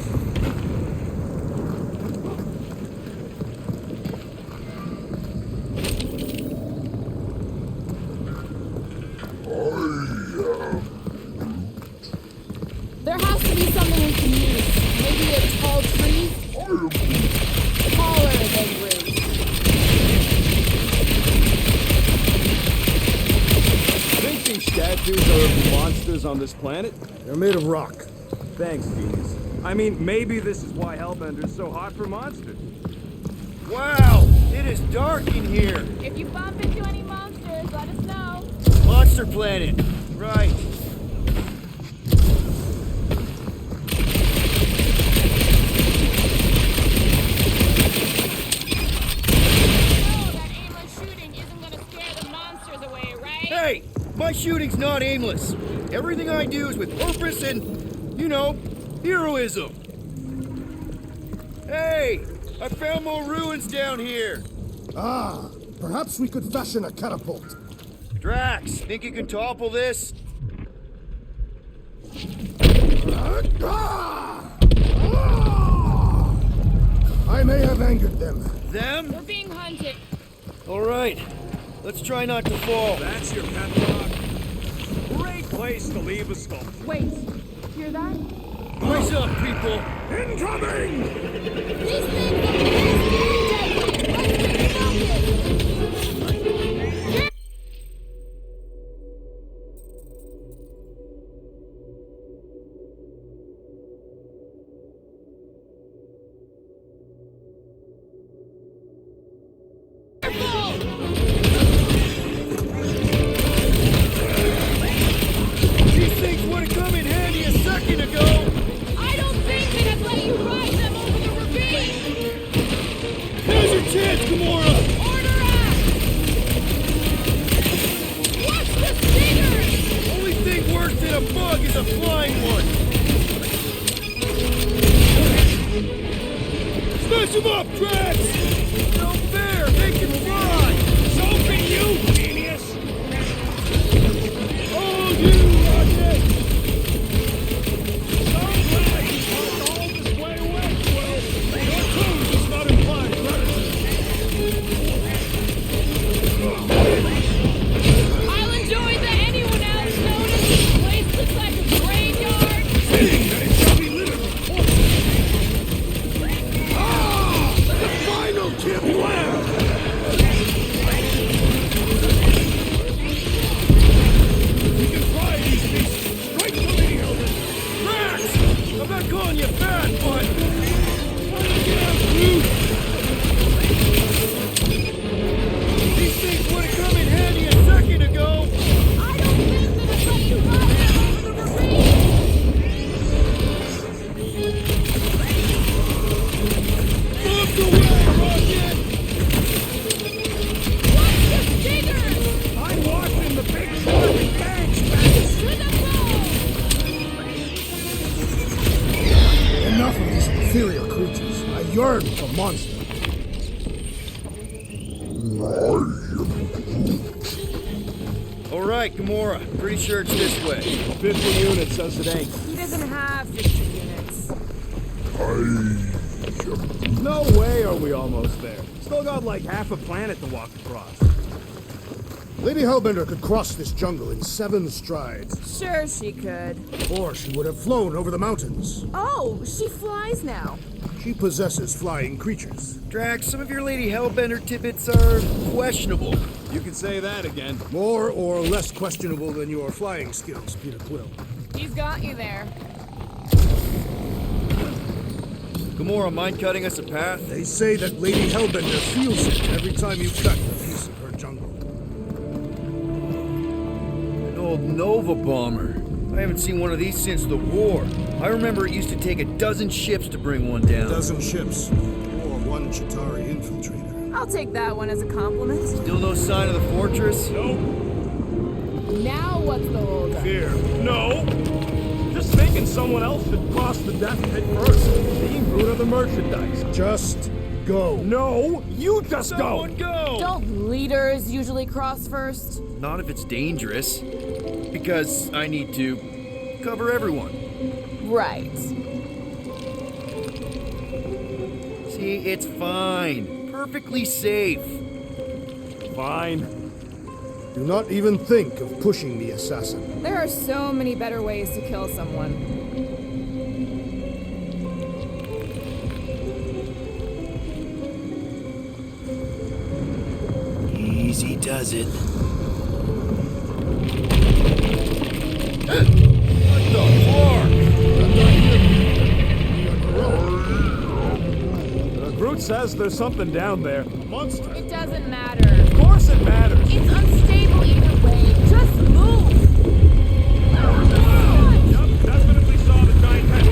There has to be something we can use. Maybe a tall tree? Taller than Groot. Think these statues are of monsters on this planet? They're made of rock. Thanks, genius. I mean, maybe this is why Hellbender's so hot for monsters. Wow, it is dark in here. If you bump into any monsters, let us know. Monster planet. Right. That aimless shooting isn't gonna scare the monsters away, right? Hey, my shooting's not aimless. Everything I do is with purpose and, heroism. Hey, I found more ruins down here. Ah, perhaps we could fashion a catapult. Drax, think you can topple this? I may have angered them. Them? We're being hunted. All right, let's try not to fall. That's your pet rock. Great place to leave a sculpture. Wait, hear that? Rise up, people. Incoming! These things are deadly. Let's get focused. These things would have come in handy a second ago. I don't think they'd have let you ride them over the ravine. Now's your chance, Gamora. Order up. Watch the stingers. Only thing worse than a bug is a flying one. Smash him up, Drax! No fair, make him fly! So can you, genius! Oh, you rocket! So glad you parked all this way away, Quill! Your tune does not imply I'll enjoy that anyone else noticed this place looks like a graveyard. seeing that it shall be littered with corpses. The final kill! We can fry these beasts straight to Lady Hellbender. Drax! I'm not calling you bad, but... Get out, Groot! These things would have come in handy a second ago. I don't think they'd have let you ride them over the ravine. Move away, Rocket! Watch the stingers. I'm watching the big sharpie bangs back. To the floor. Enough of these inferior creatures. I yearn for monsters. All right, Gamora. Pretty sure it's this way. 50 units says it ain't. He doesn't have 50 units. No way are we almost there. Still got like half a planet to walk across. Lady Hellbender could cross this jungle in 7 strides. Sure she could. Or she would have flown over the mountains. Oh, she flies now. She possesses flying creatures. Drax, some of your Lady Hellbender tidbits are questionable. You can say that again. More or less questionable than your flying skills, Peter Quill. He's got you there. Gamora, mind cutting us a path? They say that Lady Hellbender feels it every time you cut a piece of her jungle. An old Nova bomber. I haven't seen one of these since the war. I remember it used to take a dozen ships to bring one down. A dozen ships, or one Chitauri infiltrator. I'll take that one as a compliment. Still no sign of the fortress? Nope. Now what's the holdup? Fear. No. Just thinking someone else should cross the death pit first. Being rude of the merchandise. Just go. No, you just Someone go! Don't leaders usually cross first? Not if it's dangerous. Because I need to cover everyone. Right. See, it's fine. Perfectly safe. Fine. Do not even think of pushing the assassin. There are so many better ways to kill someone. Easy does it. Groot says there's something down there. A monster. It doesn't matter. Of course it matters. It's unstable either way. Just move! Yep, definitely saw the giant head.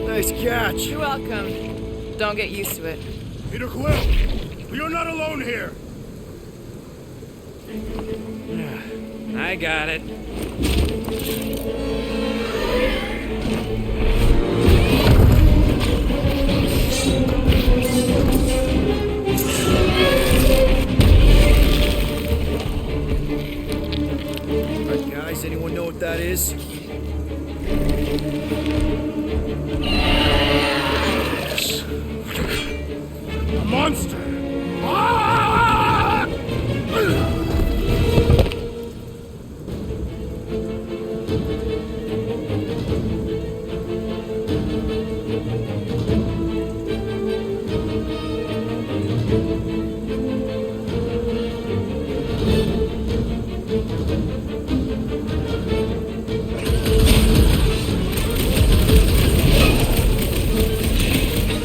Nice catch. You're welcome. Don't get used to it. Peter Quill, you're not alone here. I got it. Alright, guys, anyone know what that is? A monster. Ah!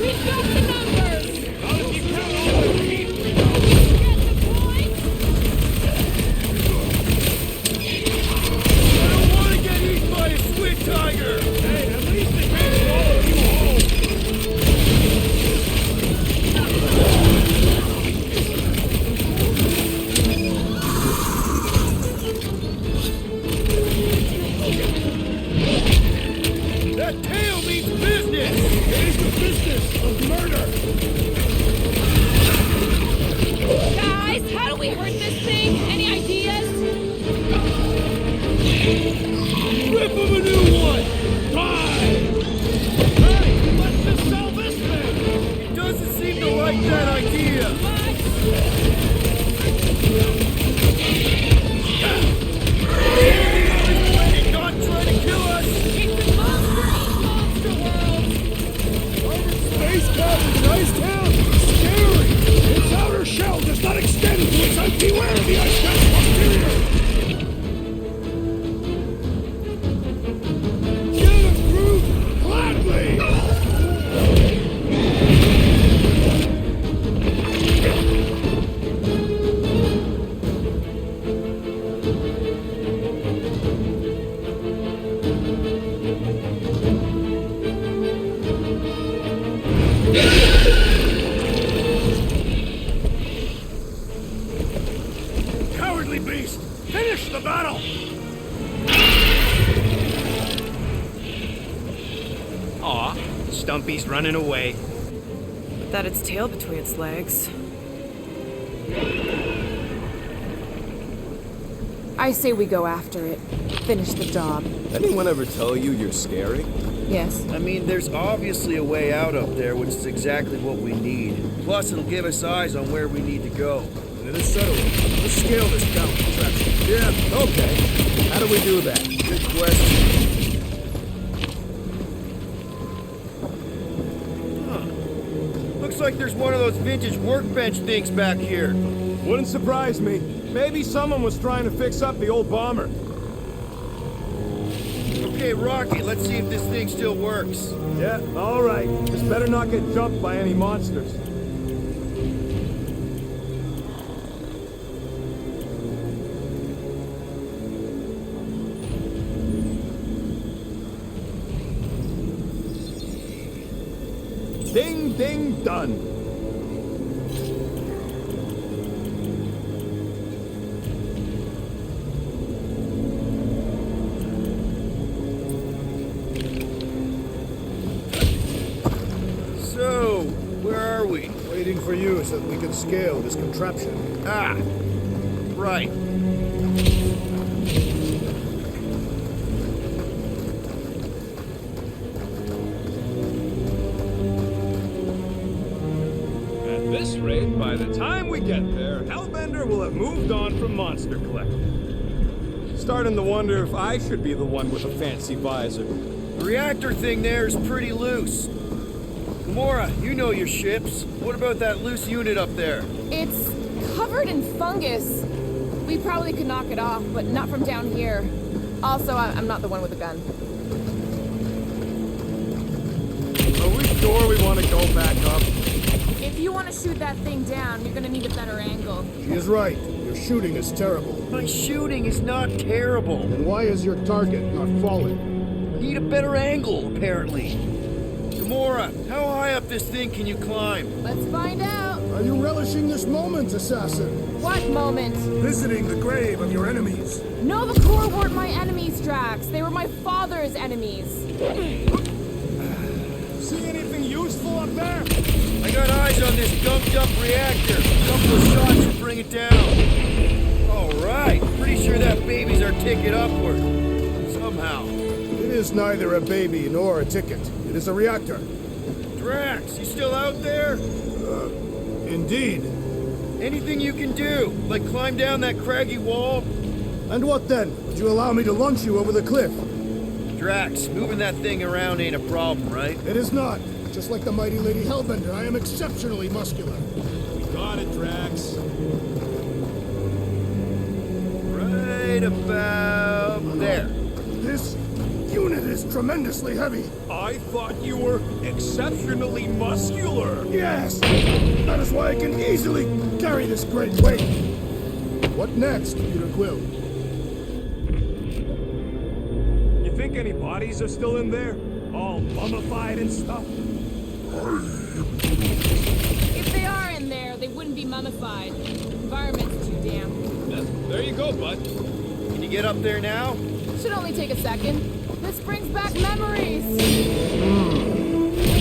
We've got the numbers! That tail means business! It is the business of murder. Guys, how do we hurt this thing? Any ideas? Rip him a new one. Die. Hey, let's just sell this thing. He doesn't seem to like that idea. He's not trying to kill us! It's a monster world! Space Paradise Town is scary. Its outer shell does not extend to its beware of the ice caps posterior. Get him, Groot! Gladly! Cowardly beast! Finish the battle! Aw, Stumpy's running away. that its tail between its legs. I say we go after it. Finish the job. Anyone ever tell you you're scary? Yes. I mean, there's obviously a way out up there, which is exactly what we need. Plus, it'll give us eyes on where we need to go. Let us settle it. Let's scale this down contraption. Yeah, okay. How do we do that? Good question. Looks like there's one of those vintage workbench things back here. Wouldn't surprise me. Maybe someone was trying to fix up the old bomber. Okay, Rocky, let's see if this thing still works. Yeah, all right. Just better not get jumped by any monsters. Ding, ding, done. So, where are we? Waiting for you so that we can scale this contraption. Ah, right. At this rate, by the time we get there, Hellbender will have moved on from monster collecting. Starting to wonder if I should be the one with a fancy visor. The reactor thing there is pretty loose. Gamora, you know your ships. What about that loose unit up there? It's covered in fungus. We probably could knock it off, but not from down here. Also, I'm not the one with the gun. Are we sure we want to go back up? If you want to shoot that thing down, you're gonna need a better angle. She is right. Your shooting is terrible. My shooting is not terrible. Then why is your target not falling? Need a better angle, apparently. Gamora, how high up this thing can you climb? Let's find out. Are you relishing this moment, assassin? What moment? Visiting the grave of your enemies. No, the core weren't my enemies, Drax. They were my father's enemies. See anything useful up there? I got eyes on this gunked up reactor. A couple of shots will bring it down. All right. Pretty sure that baby's our ticket upward. Somehow. It is neither a baby nor a ticket. It is a reactor. Drax, you still out there? Indeed. Anything you can do, like climb down that craggy wall? And what then? Would you allow me to launch you over the cliff? Drax, moving that thing around ain't a problem, right? It is not. Just like the mighty Lady Hellbender, I am exceptionally muscular. Got it, Drax. Right about there. This unit is tremendously heavy. I thought you were exceptionally muscular. Yes! That is why I can easily carry this great weight. What next, Peter Quill? You think any bodies are still in there? All mummified and stuff? If they are in there, they wouldn't be mummified. Environment's too damp. There you go, bud. Can you get up there now? Should only take a second. This brings back memories.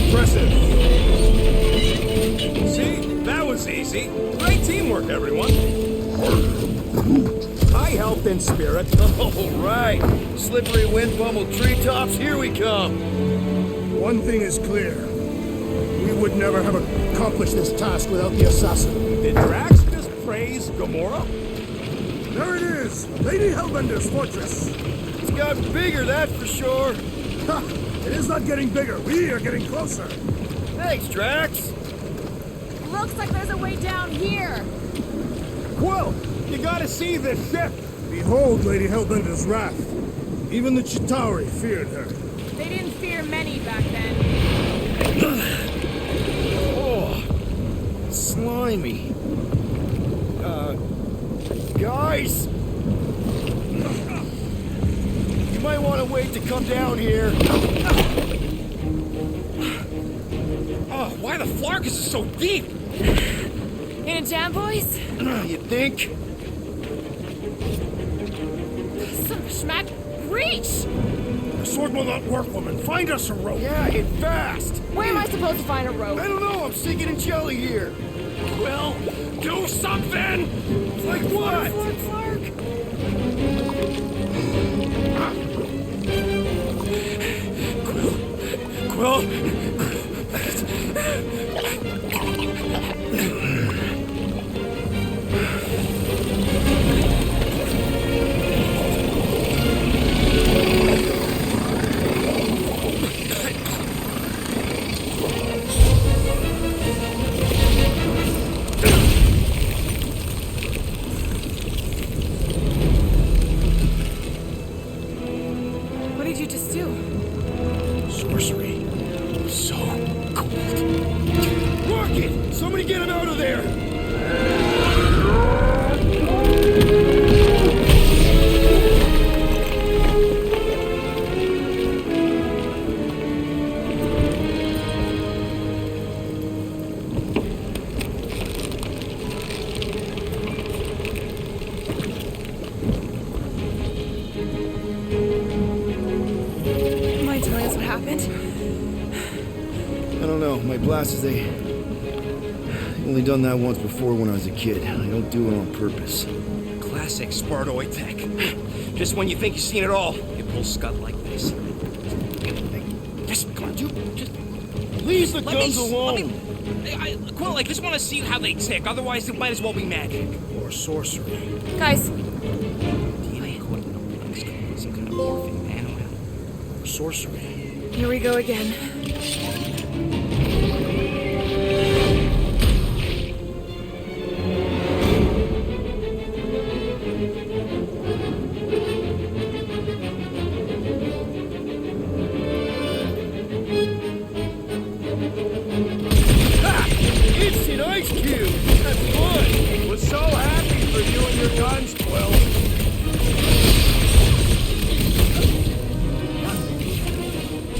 Impressive. See? That was easy. Great teamwork, everyone. I helped in spirit. All right. Slippery wind pummeled treetops, here we come. One thing is clear. We would never have accomplished this task without the assassin. Did Drax just praise Gamora? There it is! Lady Hellbender's fortress! It's got bigger, that's for sure. Ha! It is not getting bigger. We are getting closer. Thanks, Drax. Looks like there's a way down here. Quill, you gotta see this ship. Behold Lady Hellbender's wrath. Even the Chitauri feared her. They didn't fear many back then. Oh, slimy. Guys? You might want to wait to come down here. Oh, why the Flarkus is so deep? In a jam, boys? You think? Some schmack. Reach! The sword will not work, woman. Find us a rope. Yeah, and fast! Where am I supposed to find a rope? I don't know, I'm sinking in jelly here. Quill, do something! Like what? Quill? What did you just do? Sorcery. So cold. Rocket! Somebody get him out of there! Mind telling us what happened? I don't know. My blasters, they only done that once before when I was a kid. I don't do it on purpose. Classic Spartoid tech. Just when you think you've seen it all, you pull scud like this. Just, come on, dude. Just Leave the guns alone! Quill, I just want to see how they tick. Otherwise, it might as well be magic. Or sorcery. Guys, Some kind of morphing animal. Or sorcery. here we go again. Instant ice cube! That's fun! Was so happy for you and your guns, Quill.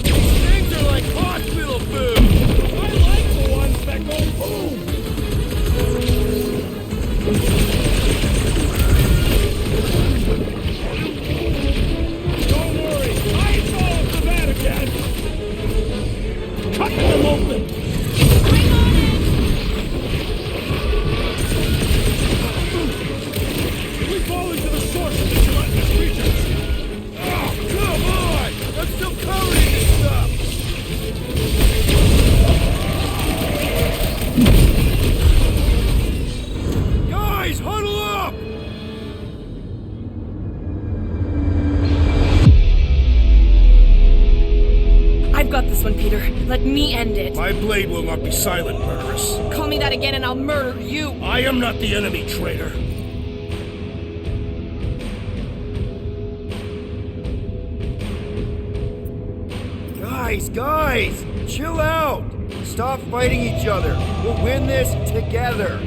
These things are like hospital food! I like the ones that go boom. Don't worry, I fall for that again. Cut them open. We fall into the source of these gelatinous creatures. Oh, come on! I'm still covered in this stuff! Guys, huddle up! I've got this one, Peter. Let me end it. My blade will not be silent, murderess. Call me that again and I'll murder you. I am not the enemy, traitor. Guys, chill out! Stop fighting each other. We'll win this together.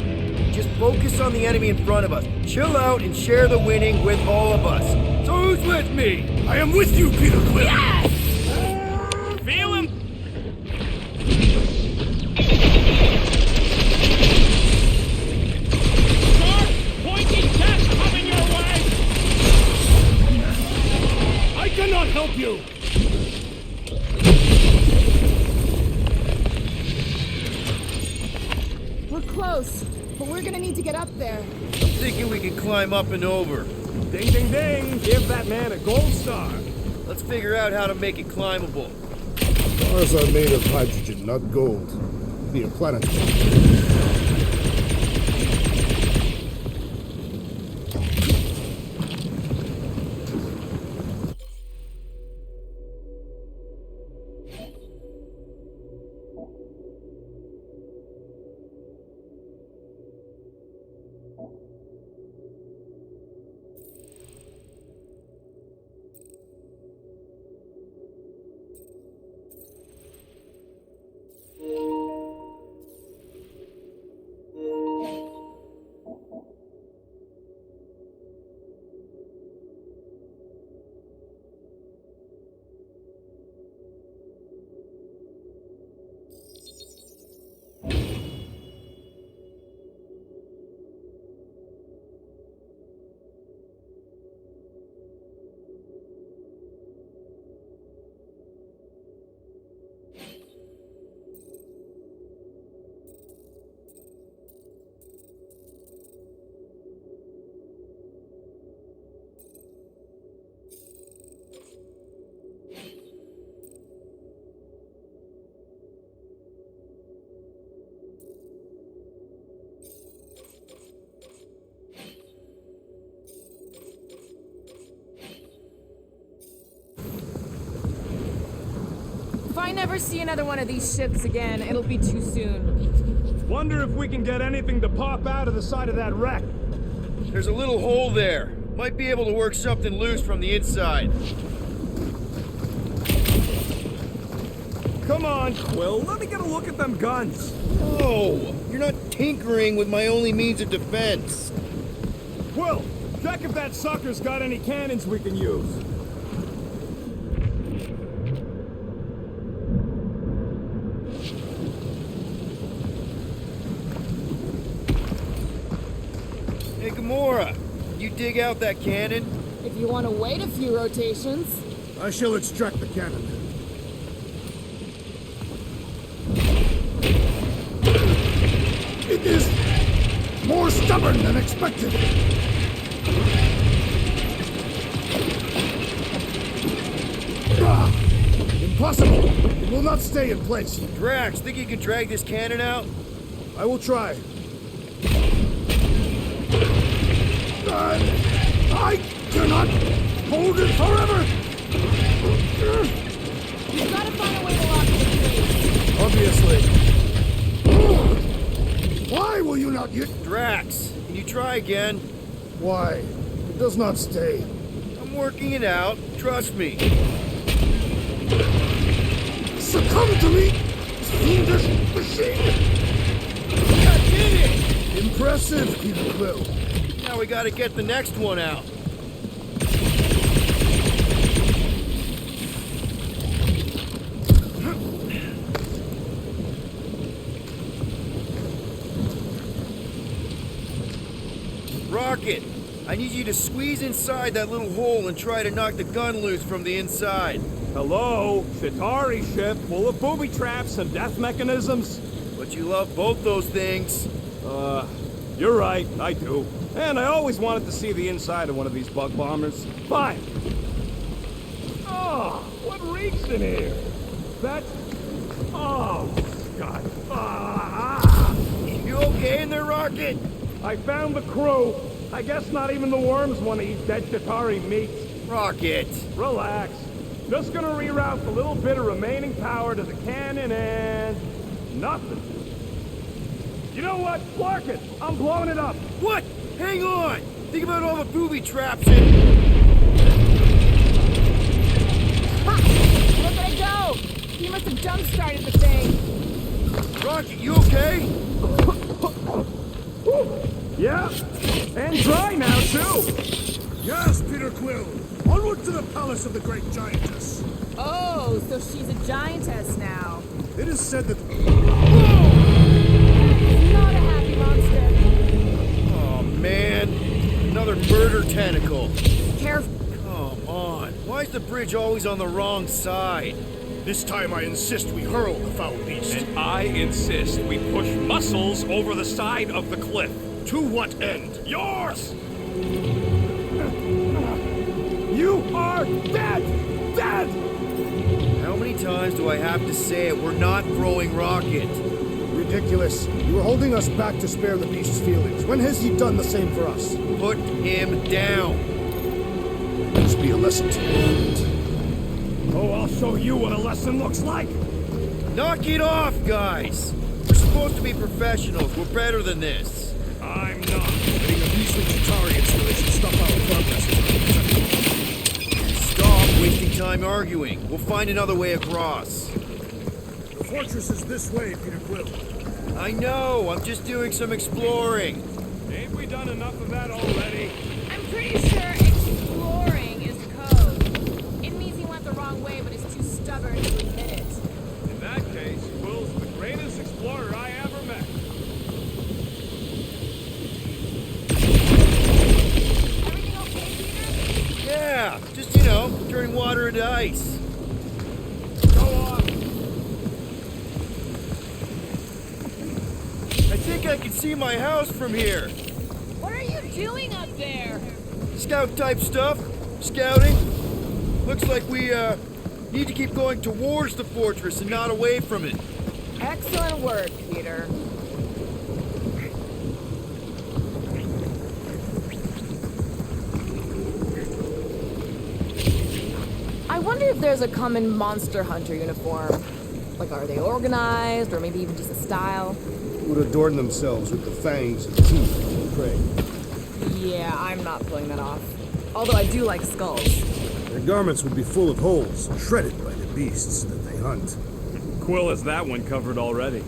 Just focus on the enemy in front of us. Chill out and share the winning with all of us. So who's with me? I am with you, Peter Quill. Yes! Feel him? Sharp, pointy test coming your way. I cannot help you. We're close, but we're gonna need to get up there. I'm thinking we can climb up and over. Ding, ding, ding. Give that man a gold star. Let's figure out how to make it climbable. Stars are made of hydrogen, not gold. Be a planet. I never see another one of these ships again, it'll be too soon. Wonder if we can get anything to pop out of the side of that wreck. There's a little hole there. Might be able to work something loose from the inside. Come on, Quill, let me get a look at them guns. No! You're not tinkering with my only means of defense. Quill, check if that sucker's got any cannons we can use. Hey, Gamora, can you dig out that cannon? If you want to wait a few rotations. I shall extract the cannon. It is more stubborn than expected. Impossible! It will not stay in place. Drax, think you can drag this cannon out? I will try. I cannot hold it forever! You've got to find a way to lock it in place. Obviously. Why will you not use... Drax, can you try again? Why? It does not stay. I'm working it out. Trust me. Succumb to me, fiendish machine! I did it! Impressive, Peter Quill. Now we gotta get the next one out. Rocket, I need you to squeeze inside that little hole and try to knock the gun loose from the inside. Hello? Chitauri ship full of booby traps and death mechanisms? But you love both those things. You're right, I do. And I always wanted to see the inside of one of these bug bombers. Fine. Oh, what reeks in here? That... Oh, God. You okay in there, Rocket? I found the crew. I guess not even the worms want to eat dead Chitauri meat. Rocket. Relax. Just gonna reroute the little bit of remaining power to the cannon and... nothing. You know what? Clark it! I'm blowing it up! What? Hang on! Think about all the booby traps in... Ha! Look at it go! He must have jump-started the thing. Rocket, you okay? Yeah, and dry now, too! Yes, Peter Quill. Onward to the palace of the great giantess. Oh, so she's a giantess now. It is said that... Not a happy monster. Oh, man. Another murder tentacle. Careful. Come on. Why is the bridge always on the wrong side? This time I insist we hurl the foul beast. And I insist we push muscles over the side of the cliff. To what end? Yours! You are dead! Dead! How many times do I have to say it? We're not throwing Rocket. Ridiculous. You were holding us back to spare the beast's feelings. When has he done the same for us? Put him down. This be a lesson to you. Oh, I'll show you what a lesson looks like! Knock it off, guys. We're supposed to be professionals. We're better than this. I'm not. Letting a measly Chitauri installation stop our progress. Stop wasting time arguing. We'll find another way across. The fortress is this way, Peter Quill. I know. I'm just doing some exploring. Ain't we done enough of that already? I'm pretty sure exploring is code. It means he went the wrong way, but is too stubborn to admit it. In that case, Quill's the greatest explorer I ever met. Everything okay, Peter? Yeah, just, turning water into ice. Go on. I think I can see my house from here. What are you doing up there? Scout-type stuff. Scouting. Looks like we, need to keep going towards the fortress and not away from it. Excellent work, Peter. I wonder wonder if there's a common monster hunter uniform. Like, are they organized, or maybe even just a style? Would adorn themselves with the fangs and teeth of prey. Yeah, I'm not pulling that off. Although I do like skulls. Their garments would be full of holes, shredded by the beasts that they hunt. Quill has that one covered already.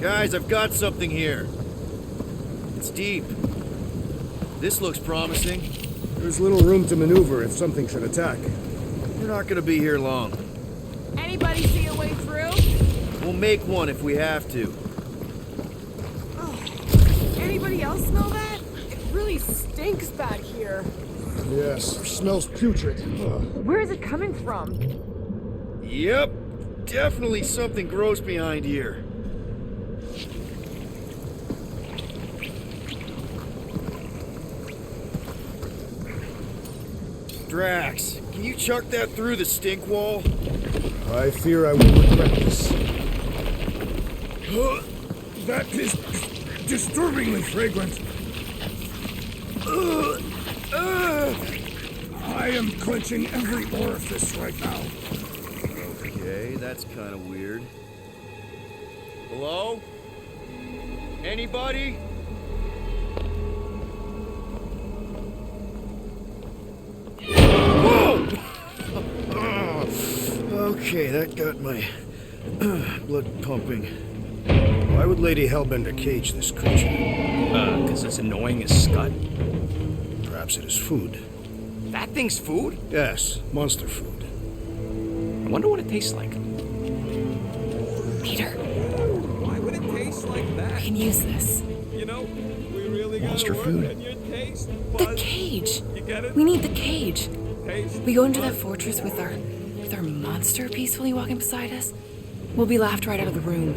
Guys, I've got something here. It's deep. This looks promising. There's little room to maneuver if something should attack. We're not gonna be here long. Anybody see a way through? We'll make one if we have to. Anybody else smell that? It really stinks back here. Yes, smells putrid. Where is it coming from? Yep, definitely something gross behind here. Drax, can you chuck that through the stink wall? I fear I will regret this. That is disturbingly fragrant. I am clenching every orifice right now. Okay, that's kind of weird. Hello? Anybody? Whoa! Okay, that got my blood pumping. Why would Lady Hellbender cage this creature? 'Cause it's annoying as scud. Perhaps it is food. That thing's food? Yes, monster food. I wonder what it tastes like. Peter, Why would it taste like that? we can use this. You know, we really gotta Monster work food. on your taste The buds. cage. You get it? We need the cage. Taste We go into that buds. fortress with our monster peacefully walking beside us. We'll be laughed right out of the room.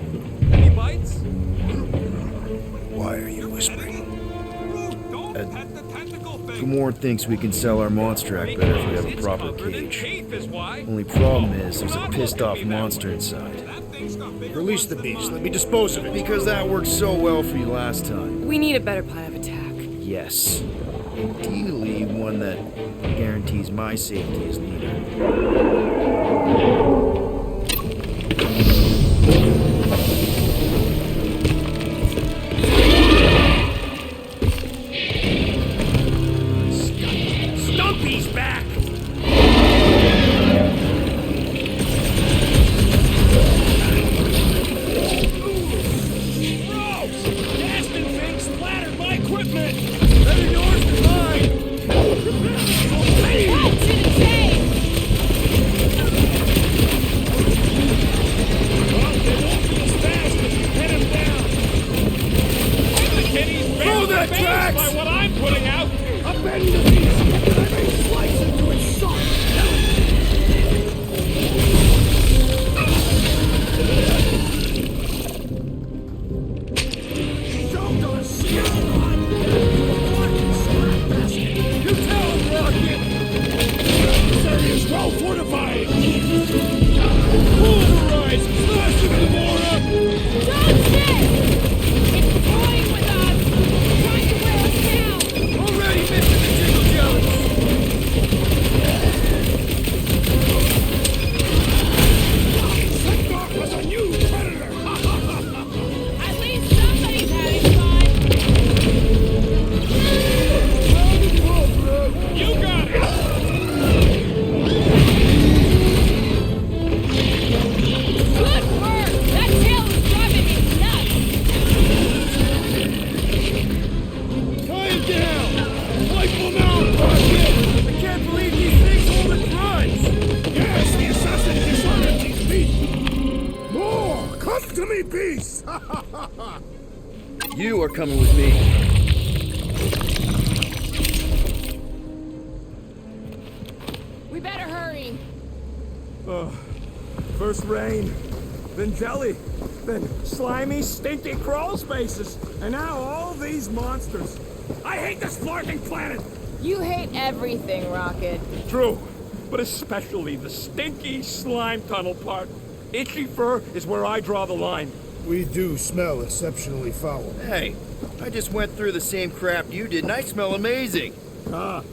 Any bites? Why are you whispering? Don't pet the tentacle thing. Gamorrean thinks we can sell our monster act better if we have a It's proper covered in cage. teeth is why. Only problem is there's a pissed off monster inside. That thing's got bigger Release the beast. Let me dispose of it. Because that worked so well for you last time. We need a better plan of attack. Yes. Ideally, one that guarantees my safety as leader. Stumpy's back! Gaston thing splattered my equipment! Better yours than mine! Back to the cave! Well, they won't be as fast if you pin him down. The kitty's barely that phased Drax! by what I'm putting out! Upend the beast! I may slice into its soft Show us! You tell him, Rocket! This area is well fortified! Pulverize! Smash it, Gamora! Don't sit! It's toying with us! Trying to wear us down! Already missing the jingle jellies! Sendorf was a new predator! At least somebody's having fun! You got it! Good work! That tail is driving me nuts! Tie him down! Wipe him out, Rocket! I can't believe these things hold a grudge! Yes, the assassin dishonored these beasts! More custom-y beasts! You are coming with me. We better hurry! First rain, then jelly, then slimy, stinky crawl spaces, and now all these monsters. I hate this flarting planet! You hate everything, Rocket. True. but especially the stinky slime tunnel part. Itchy fur is where I draw the line. We do smell exceptionally foul. Hey, I just went through the same crap you did, and I smell amazing. Ah,